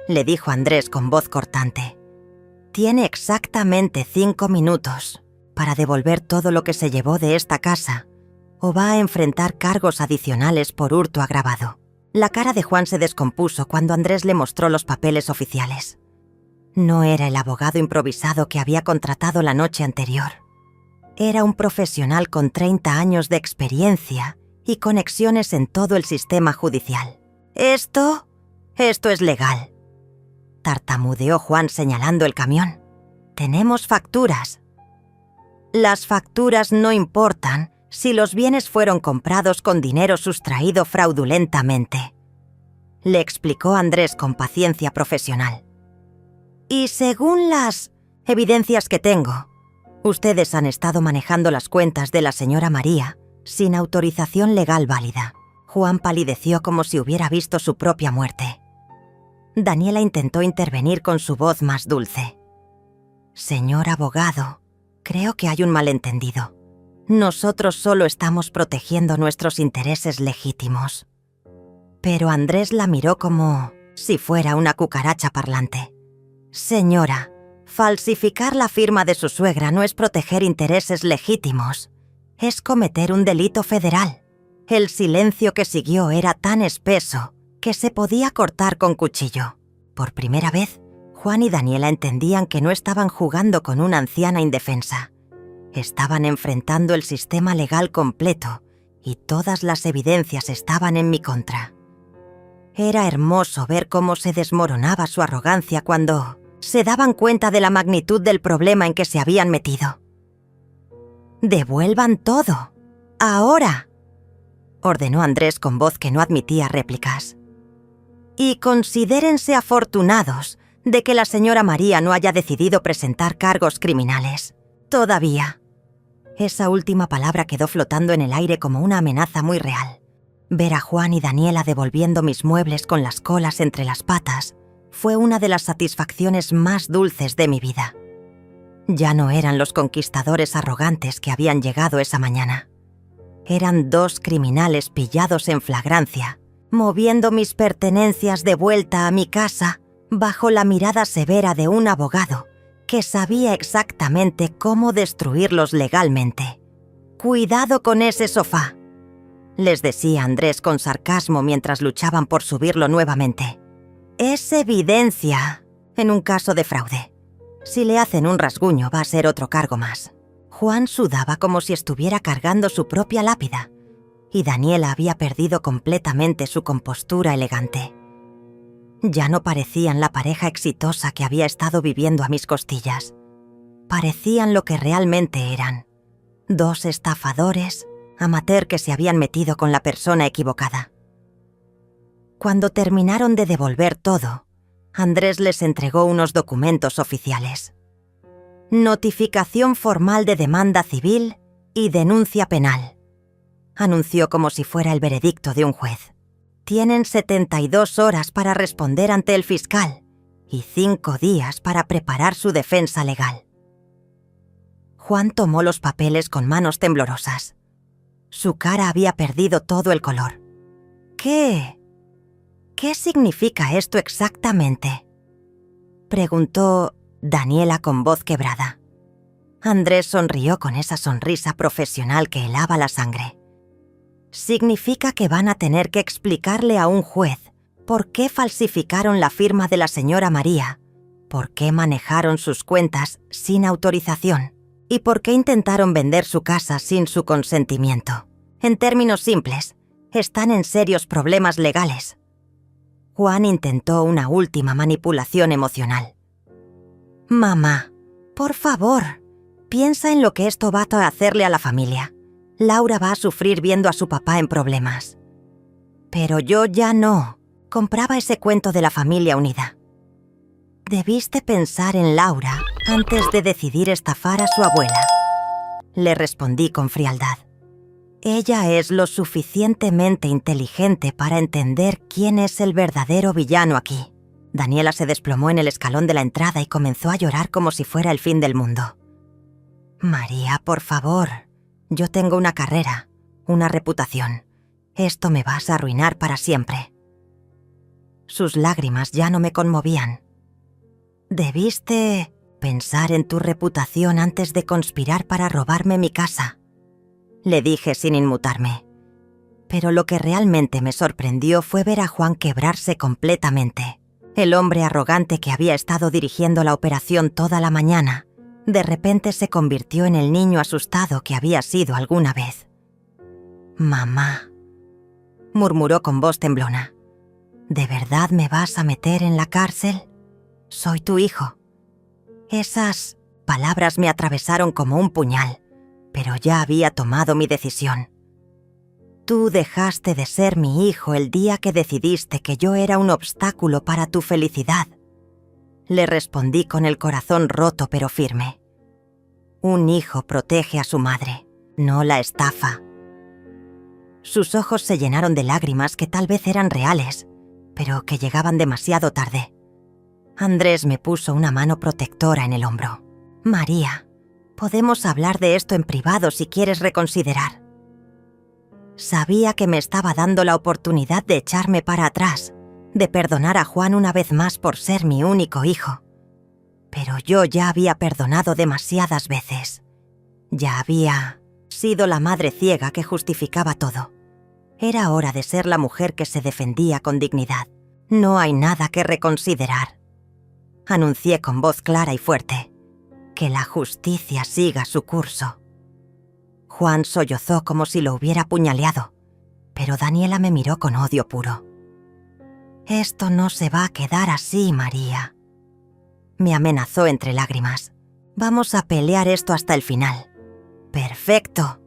A: le dijo Andrés con voz cortante, «tiene exactamente 5 minutos para devolver todo lo que se llevó de esta casa o va a enfrentar cargos adicionales por hurto agravado». La cara de Juan se descompuso cuando Andrés le mostró los papeles oficiales. No era el abogado improvisado que había contratado la noche anterior. Era un profesional con 30 años de experiencia y conexiones en todo el sistema judicial. Esto es legal», tartamudeó Juan señalando el camión. «Tenemos facturas». «Las facturas no importan si los bienes fueron comprados con dinero sustraído fraudulentamente», le explicó Andrés con paciencia profesional. «Y según las evidencias que tengo, ustedes han estado manejando las cuentas de la señora María sin autorización legal válida». Juan palideció como si hubiera visto su propia muerte. Daniela intentó intervenir con su voz más dulce. «Señor abogado, creo que hay un malentendido. Nosotros solo estamos protegiendo nuestros intereses legítimos». Pero Andrés la miró como si fuera una cucaracha parlante. «Señora, falsificar la firma de su suegra no es proteger intereses legítimos. Es cometer un delito federal». El silencio que siguió era tan espeso que se podía cortar con cuchillo. Por primera vez, Juan y Daniela entendían que no estaban jugando con una anciana indefensa. Estaban enfrentando el sistema legal completo y todas las evidencias estaban en mi contra. Era hermoso ver cómo se desmoronaba su arrogancia cuando se daban cuenta de la magnitud del problema en que se habían metido. «Devuelvan todo, ahora», ordenó Andrés con voz que no admitía réplicas. «Y considérense afortunados de que la señora María no haya decidido presentar cargos criminales. Todavía». Esa última palabra quedó flotando en el aire como una amenaza muy real. Ver a Juan y Daniela devolviendo mis muebles con las colas entre las patas fue una de las satisfacciones más dulces de mi vida. Ya no eran los conquistadores arrogantes que habían llegado esa mañana. Eran 2 criminales pillados en flagrancia, moviendo mis pertenencias de vuelta a mi casa bajo la mirada severa de un abogado que sabía exactamente cómo destruirlos legalmente. «Cuidado con ese sofá», les decía Andrés con sarcasmo mientras luchaban por subirlo nuevamente. «Es evidencia en un caso de fraude. Si le hacen un rasguño va a ser otro cargo más». Juan sudaba como si estuviera cargando su propia lápida, y Daniela había perdido completamente su compostura elegante. Ya no parecían la pareja exitosa que había estado viviendo a mis costillas. Parecían lo que realmente eran: 2 estafadores amateur que se habían metido con la persona equivocada. Cuando terminaron de devolver todo, Andrés les entregó unos documentos oficiales. «Notificación formal de demanda civil y denuncia penal», anunció como si fuera el veredicto de un juez. «Tienen 72 horas para responder ante el fiscal y 5 días para preparar su defensa legal». Juan tomó los papeles con manos temblorosas. Su cara había perdido todo el color. ¿Qué significa esto exactamente?», preguntó Daniela con voz quebrada. Andrés sonrió con esa sonrisa profesional que helaba la sangre. «Significa que van a tener que explicarle a un juez por qué falsificaron la firma de la señora María, por qué manejaron sus cuentas sin autorización y por qué intentaron vender su casa sin su consentimiento. En términos simples, Están en serios problemas legales. Juan intentó una última manipulación emocional. Mamá, por favor, piensa en lo que esto va a hacerle a la familia. Laura va a sufrir viendo a su papá en problemas. Pero yo ya no. Compraba ese cuento de la familia unida. Debiste pensar en Laura antes de decidir estafar a su abuela. Le respondí con frialdad. Ella es lo suficientemente inteligente para entender quién es el verdadero villano aquí. Daniela se desplomó en el escalón de la entrada y comenzó a llorar como si fuera el fin del mundo. María, por favor. Yo tengo una carrera, una reputación. Esto me vas a arruinar para siempre. Sus lágrimas ya no me conmovían. Debiste pensar en tu reputación antes de conspirar para robarme mi casa, le dije sin inmutarme. Pero lo que realmente me sorprendió fue ver a Juan quebrarse completamente. El hombre arrogante que había estado dirigiendo la operación toda la mañana, de repente se convirtió en el niño asustado que había sido alguna vez. «Mamá», murmuró con voz temblona, «¿de verdad me vas a meter en la cárcel? Soy tu hijo». Esas palabras me atravesaron como un puñal, pero ya había tomado mi decisión. Tú dejaste de ser mi hijo el día que decidiste que yo era un obstáculo para tu felicidad. Le respondí con el corazón roto pero firme. Un hijo protege a su madre, no la estafa. Sus ojos se llenaron de lágrimas que tal vez eran reales, pero que llegaban demasiado tarde. Andrés me puso una mano protectora en el hombro. María, podemos hablar de esto en privado si quieres reconsiderar. Sabía que me estaba dando la oportunidad de echarme para atrás, de perdonar a Juan una vez más por ser mi único hijo. Pero yo ya había perdonado demasiadas veces. Ya había sido la madre ciega que justificaba todo. Era hora de ser la mujer que se defendía con dignidad. No hay nada que reconsiderar. Anuncié con voz clara y fuerte. Que la justicia siga su curso. Juan sollozó como si lo hubiera apuñaleado, pero Daniela me miró con odio puro. Esto no se va a quedar así, María. Me amenazó entre lágrimas. Vamos a pelear esto hasta el final. Perfecto,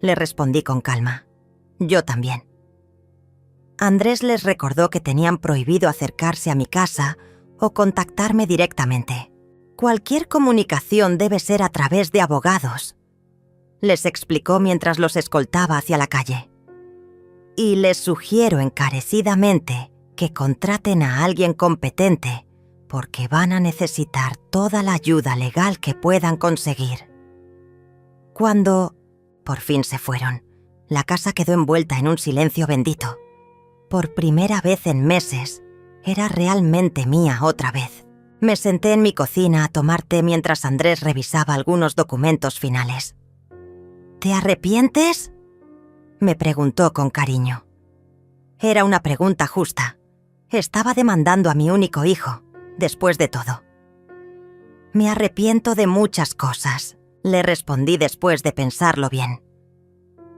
A: le respondí con calma. Yo también. Andrés les recordó que tenían prohibido acercarse a mi casa o contactarme directamente. Cualquier comunicación debe ser a través de abogados, les explicó mientras los escoltaba hacia la calle. Y les sugiero encarecidamente que contraten a alguien competente, porque van a necesitar toda la ayuda legal que puedan conseguir. Cuando por fin se fueron, la casa quedó envuelta en un silencio bendito. Por primera vez en meses, era realmente mía otra vez. Me senté en mi cocina a tomar té mientras Andrés revisaba algunos documentos finales. ¿Te arrepientes?, me preguntó con cariño. Era una pregunta justa. Estaba demandando a mi único hijo, después de todo. Me arrepiento de muchas cosas, le respondí después de pensarlo bien.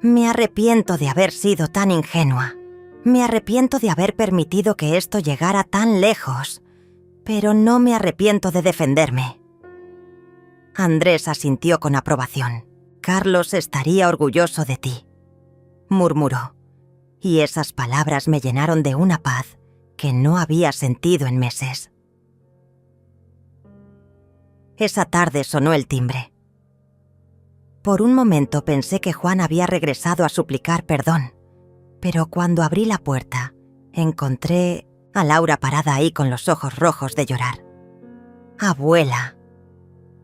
A: Me arrepiento de haber sido tan ingenua. Me arrepiento de haber permitido que esto llegara tan lejos, pero no me arrepiento de defenderme. Andrés asintió con aprobación. Carlos estaría orgulloso de ti, murmuró, y esas palabras me llenaron de una paz que no había sentido en meses. Esa tarde sonó el timbre. Por un momento pensé que Juan había regresado a suplicar perdón, pero cuando abrí la puerta, encontré a Laura parada ahí con los ojos rojos de llorar. «Abuela»,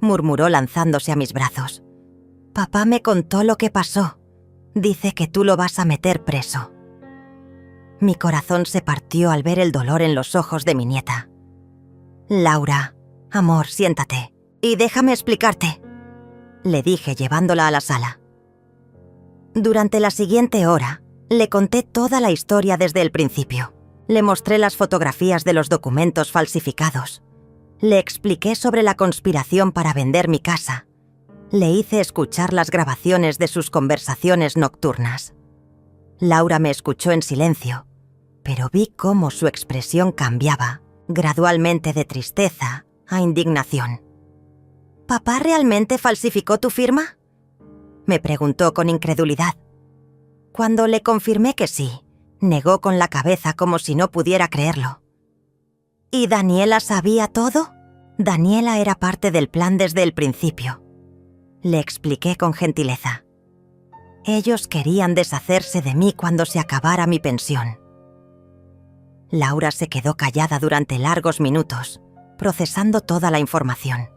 A: murmuró lanzándose a mis brazos. «Papá me contó lo que pasó. Dice que tú lo vas a meter preso». Mi corazón se partió al ver el dolor en los ojos de mi nieta. «Laura, amor, siéntate y déjame explicarte», le dije llevándola a la sala. Durante la siguiente hora, le conté toda la historia desde el principio. Le mostré las fotografías de los documentos falsificados. Le expliqué sobre la conspiración para vender mi casa. Le hice escuchar las grabaciones de sus conversaciones nocturnas. Laura me escuchó en silencio, pero vi cómo su expresión cambiaba, gradualmente de tristeza a indignación. ¿Papá realmente falsificó tu firma?, me preguntó con incredulidad. Cuando le confirmé que sí, negó con la cabeza como si no pudiera creerlo. ¿Y Daniela sabía todo? Daniela era parte del plan desde el principio. Le expliqué con gentileza. Ellos querían deshacerse de mí cuando se acabara mi pensión. Laura se quedó callada durante largos minutos, procesando toda la información.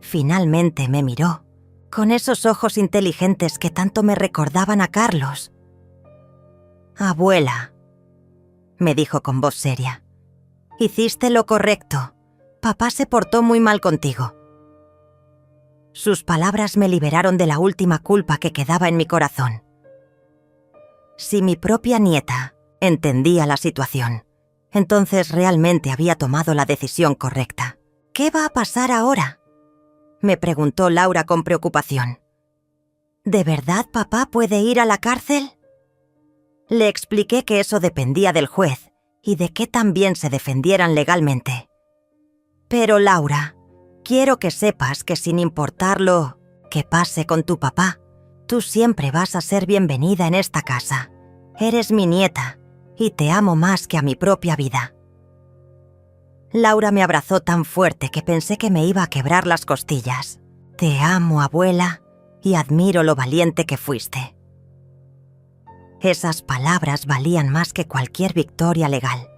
A: Finalmente me miró, con esos ojos inteligentes que tanto me recordaban a Carlos. «Abuela», me dijo con voz seria, «hiciste lo correcto. Papá se portó muy mal contigo». Sus palabras me liberaron de la última culpa que quedaba en mi corazón. Si mi propia nieta entendía la situación, entonces realmente había tomado la decisión correcta. ¿Qué va a pasar ahora?, me preguntó Laura con preocupación. ¿De verdad papá puede ir a la cárcel? Le expliqué que eso dependía del juez y de que también se defendieran legalmente. Pero Laura, quiero que sepas que sin importar lo que pase con tu papá, tú siempre vas a ser bienvenida en esta casa. Eres mi nieta y te amo más que a mi propia vida. Laura me abrazó tan fuerte que pensé que me iba a quebrar las costillas. Te amo, abuela, y admiro lo valiente que fuiste. Esas palabras valían más que cualquier victoria legal.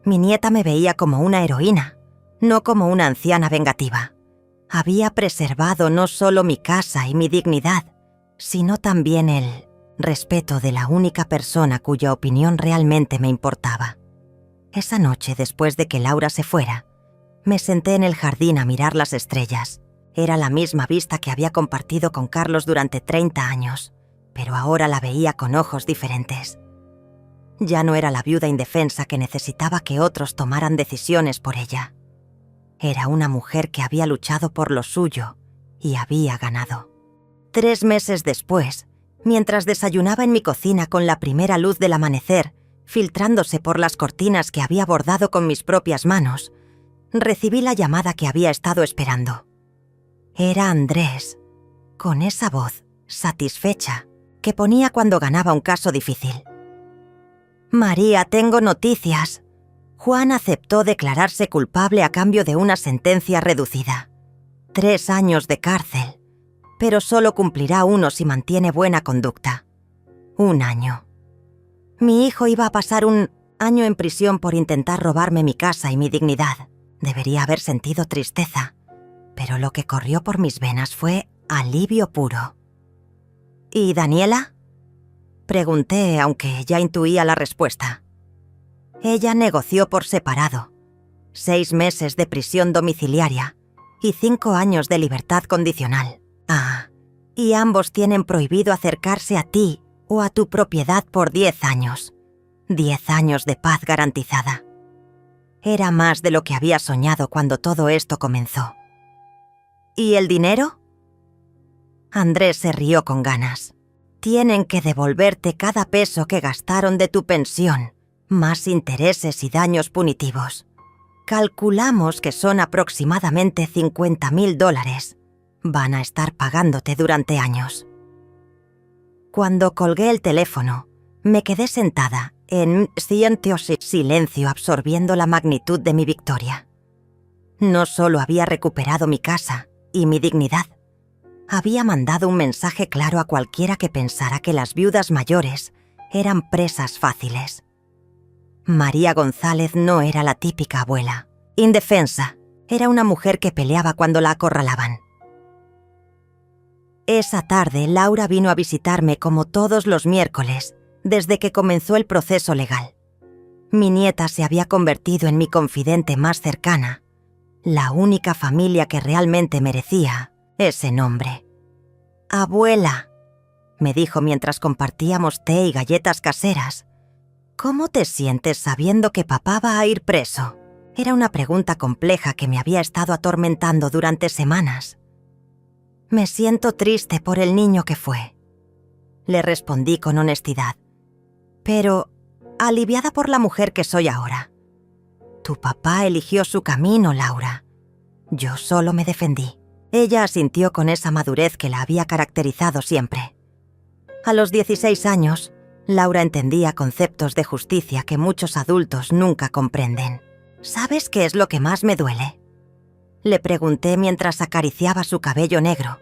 A: Mi nieta me veía como una heroína, no como una anciana vengativa. Había preservado no solo mi casa y mi dignidad, sino también el respeto de la única persona cuya opinión realmente me importaba. Esa noche, después de que Laura se fuera, me senté en el jardín a mirar las estrellas. Era la misma vista que había compartido con Carlos durante 30 años, pero ahora la veía con ojos diferentes. Ya no era la viuda indefensa que necesitaba que otros tomaran decisiones por ella. Era una mujer que había luchado por lo suyo y había ganado. 3 meses después, mientras desayunaba en mi cocina con la primera luz del amanecer, filtrándose por las cortinas que había bordado con mis propias manos, recibí la llamada que había estado esperando. Era Andrés, con esa voz satisfecha que ponía cuando ganaba un caso difícil. «María, tengo noticias. Juan aceptó declararse culpable a cambio de una sentencia reducida. 3 años de cárcel, pero solo cumplirá 1 si mantiene buena conducta. 1 año. Mi hijo iba a pasar 1 año en prisión por intentar robarme mi casa y mi dignidad. Debería haber sentido tristeza, pero lo que corrió por mis venas fue alivio puro». «¿Y Daniela?», pregunté, aunque ya intuía la respuesta. Ella negoció por separado. 6 meses de prisión domiciliaria y 5 años de libertad condicional. Y ambos tienen prohibido acercarse a ti o a tu propiedad por 10 años. 10 años de paz garantizada. Era más de lo que había soñado cuando todo esto comenzó. ¿Y el dinero?, Andrés se rió con ganas. «Tienen que devolverte cada peso que gastaron de tu pensión, más intereses y daños punitivos. Calculamos que son aproximadamente $50.000. Van a estar pagándote durante años». Cuando colgué el teléfono, me quedé sentada en silencio absorbiendo la magnitud de mi victoria. No solo había recuperado mi casa y mi dignidad, había mandado un mensaje claro a cualquiera que pensara que las viudas mayores eran presas fáciles. María González no era la típica abuela indefensa, era una mujer que peleaba cuando la acorralaban. Esa tarde, Laura vino a visitarme como todos los miércoles, desde que comenzó el proceso legal. Mi nieta se había convertido en mi confidente más cercana, la única familia que realmente merecía ese nombre. «Abuela», me dijo mientras compartíamos té y galletas caseras, «¿cómo te sientes sabiendo que papá va a ir preso?». Era una pregunta compleja que me había estado atormentando durante semanas. «Me siento triste por el niño que fue», le respondí con honestidad, pero aliviada por la mujer que soy ahora. Tu papá eligió su camino, Laura. Yo solo me defendí. Ella asintió con esa madurez que la había caracterizado siempre. A los 16 años, Laura entendía conceptos de justicia que muchos adultos nunca comprenden. ¿Sabes qué es lo que más me duele?, le pregunté mientras acariciaba su cabello negro,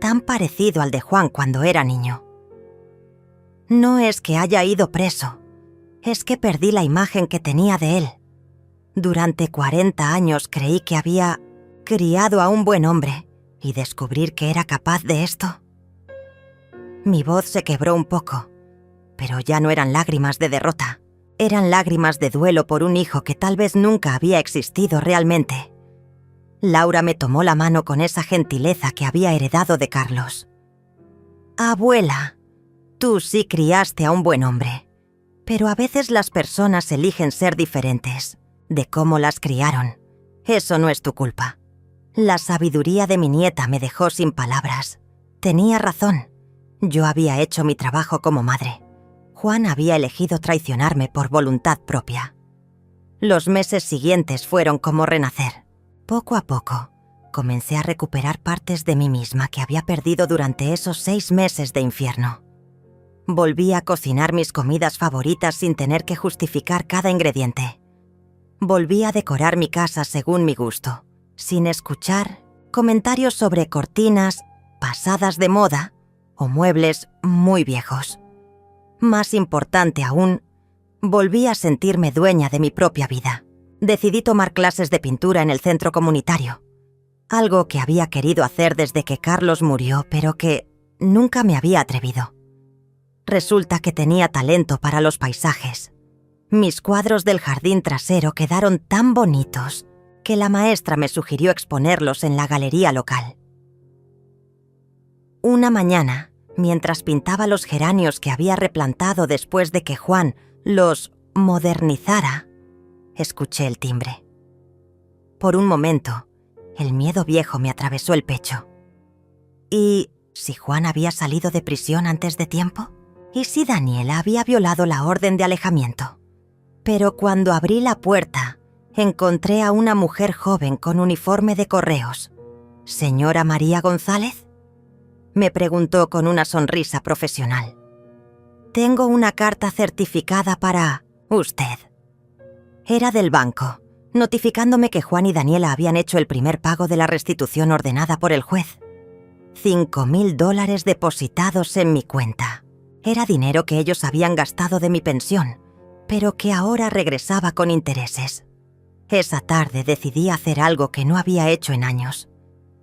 A: tan parecido al de Juan cuando era niño. No es que haya ido preso, es que perdí la imagen que tenía de él. Durante 40 años creí que había criado a un buen hombre y descubrir que era capaz de esto. Mi voz se quebró un poco, pero ya no eran lágrimas de derrota, eran lágrimas de duelo por un hijo que tal vez nunca había existido realmente. Laura me tomó la mano con esa gentileza que había heredado de Carlos. Abuela, tú sí criaste a un buen hombre, pero a veces las personas eligen ser diferentes de cómo las criaron. Eso no es tu culpa. La sabiduría de mi nieta me dejó sin palabras. Tenía razón. Yo había hecho mi trabajo como madre. Juan había elegido traicionarme por voluntad propia. Los meses siguientes fueron como renacer. Poco a poco, comencé a recuperar partes de mí misma que había perdido durante esos 6 meses de infierno. Volví a cocinar mis comidas favoritas sin tener que justificar cada ingrediente. Volví a decorar mi casa según mi gusto, sin escuchar comentarios sobre cortinas pasadas de moda o muebles muy viejos. Más importante aún, volví a sentirme dueña de mi propia vida. Decidí tomar clases de pintura en el centro comunitario, algo que había querido hacer desde que Carlos murió, pero que nunca me había atrevido. Resulta que tenía talento para los paisajes. Mis cuadros del jardín trasero quedaron tan bonitos que la maestra me sugirió exponerlos en la galería local. Una mañana, mientras pintaba los geranios que había replantado después de que Juan los modernizara, escuché el timbre. Por un momento, el miedo viejo me atravesó el pecho. ¿Y si Juan había salido de prisión antes de tiempo? ¿Y si Daniela había violado la orden de alejamiento? Pero cuando abrí la puerta, encontré a una mujer joven con uniforme de correos. ¿Señora María González?, me preguntó con una sonrisa profesional. Tengo una carta certificada para usted. Era del banco, notificándome que Juan y Daniela habían hecho el primer pago de la restitución ordenada por el juez. $5,000 depositados en mi cuenta. Era dinero que ellos habían gastado de mi pensión, pero que ahora regresaba con intereses. Esa tarde decidí hacer algo que no había hecho en años.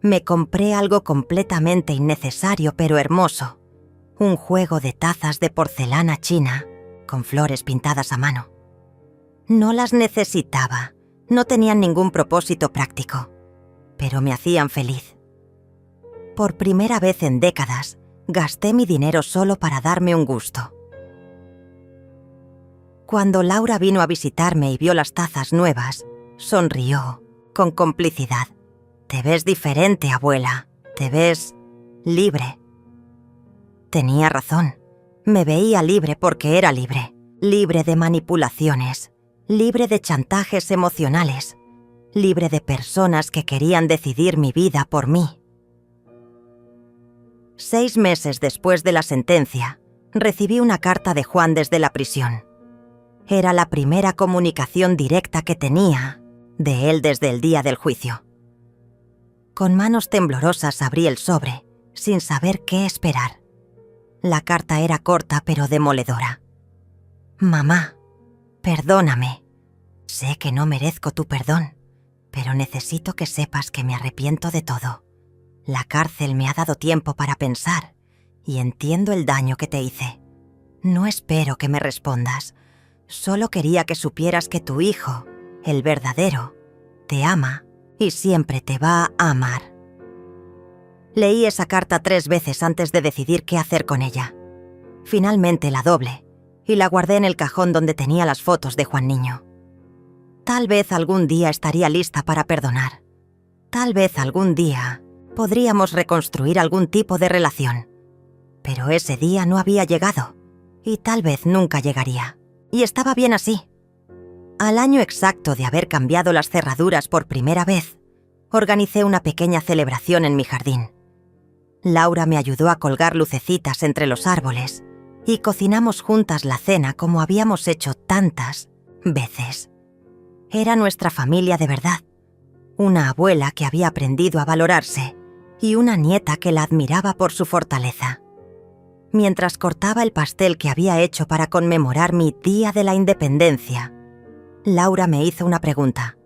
A: Me compré algo completamente innecesario pero hermoso. Un juego de tazas de porcelana china, con flores pintadas a mano. No las necesitaba, no tenían ningún propósito práctico, pero me hacían feliz. Por primera vez en décadas, gasté mi dinero solo para darme un gusto. Cuando Laura vino a visitarme y vio las tazas nuevas, sonrió, con complicidad. Te ves diferente, abuela, te ves libre. Tenía razón, me veía libre porque era libre, libre de manipulaciones, libre de chantajes emocionales, libre de personas que querían decidir mi vida por mí. 6 meses después de la sentencia, recibí una carta de Juan desde la prisión. Era la primera comunicación directa que tenía de él desde el día del juicio. Con manos temblorosas abrí el sobre, sin saber qué esperar. La carta era corta pero demoledora. Mamá, perdóname. Sé que no merezco tu perdón, pero necesito que sepas que me arrepiento de todo. La cárcel me ha dado tiempo para pensar y entiendo el daño que te hice. No espero que me respondas. Solo quería que supieras que tu hijo, el verdadero, te ama y siempre te va a amar. Leí esa carta 3 veces antes de decidir qué hacer con ella. Finalmente la doblé y la guardé en el cajón donde tenía las fotos de Juan niño. Tal vez algún día estaría lista para perdonar. Tal vez algún día podríamos reconstruir algún tipo de relación. Pero ese día no había llegado. y tal vez nunca llegaría. Y estaba bien así. Al año exacto de haber cambiado las cerraduras por primera vez, organicé una pequeña celebración en mi jardín. Laura me ayudó a colgar lucecitas entre los árboles y cocinamos juntas la cena como habíamos hecho tantas veces. Era nuestra familia de verdad. Una abuela que había aprendido a valorarse y una nieta que la admiraba por su fortaleza. Mientras cortaba el pastel que había hecho para conmemorar mi Día de la Independencia, Laura me hizo una pregunta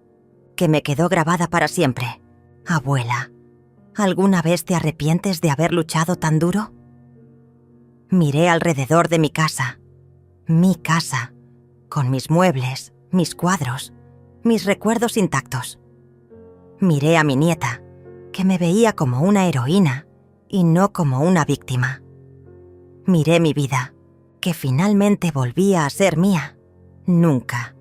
A: que me quedó grabada para siempre. Abuela, ¿alguna vez te arrepientes de haber luchado tan duro? Miré alrededor de mi casa, con mis muebles, mis cuadros, mis recuerdos intactos. Miré a mi nieta, que me veía como una heroína y no como una víctima. Miré mi vida, que finalmente volvía a ser mía. Nunca.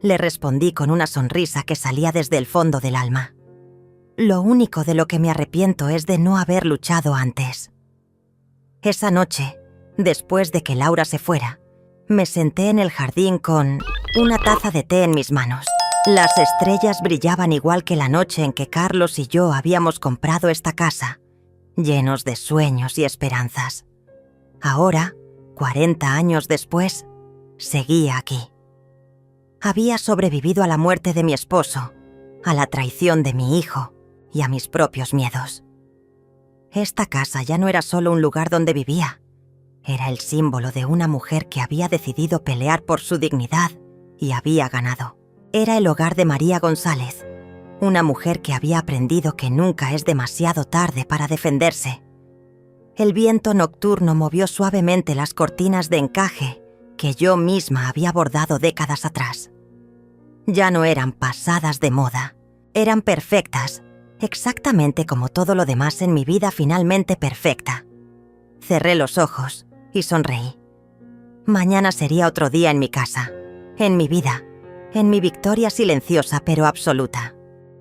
A: Le respondí con una sonrisa que salía desde el fondo del alma. Lo único de lo que me arrepiento es de no haber luchado antes. Esa noche, después de que Laura se fuera, me senté en el jardín con una taza de té en mis manos. Las estrellas brillaban igual que la noche en que Carlos y yo habíamos comprado esta casa, llenos de sueños y esperanzas. Ahora, 40 años después, seguía aquí. Había sobrevivido a la muerte de mi esposo, a la traición de mi hijo y a mis propios miedos. Esta casa ya no era solo un lugar donde vivía, era el símbolo de una mujer que había decidido pelear por su dignidad y había ganado. Era el hogar de María González, una mujer que había aprendido que nunca es demasiado tarde para defenderse. El viento nocturno movió suavemente las cortinas de encaje que yo misma había bordado décadas atrás. Ya no eran pasadas de moda, eran perfectas, exactamente como todo lo demás en mi vida finalmente perfecta. Cerré los ojos y sonreí. Mañana sería otro día en mi casa, en mi vida, en mi victoria silenciosa pero absoluta.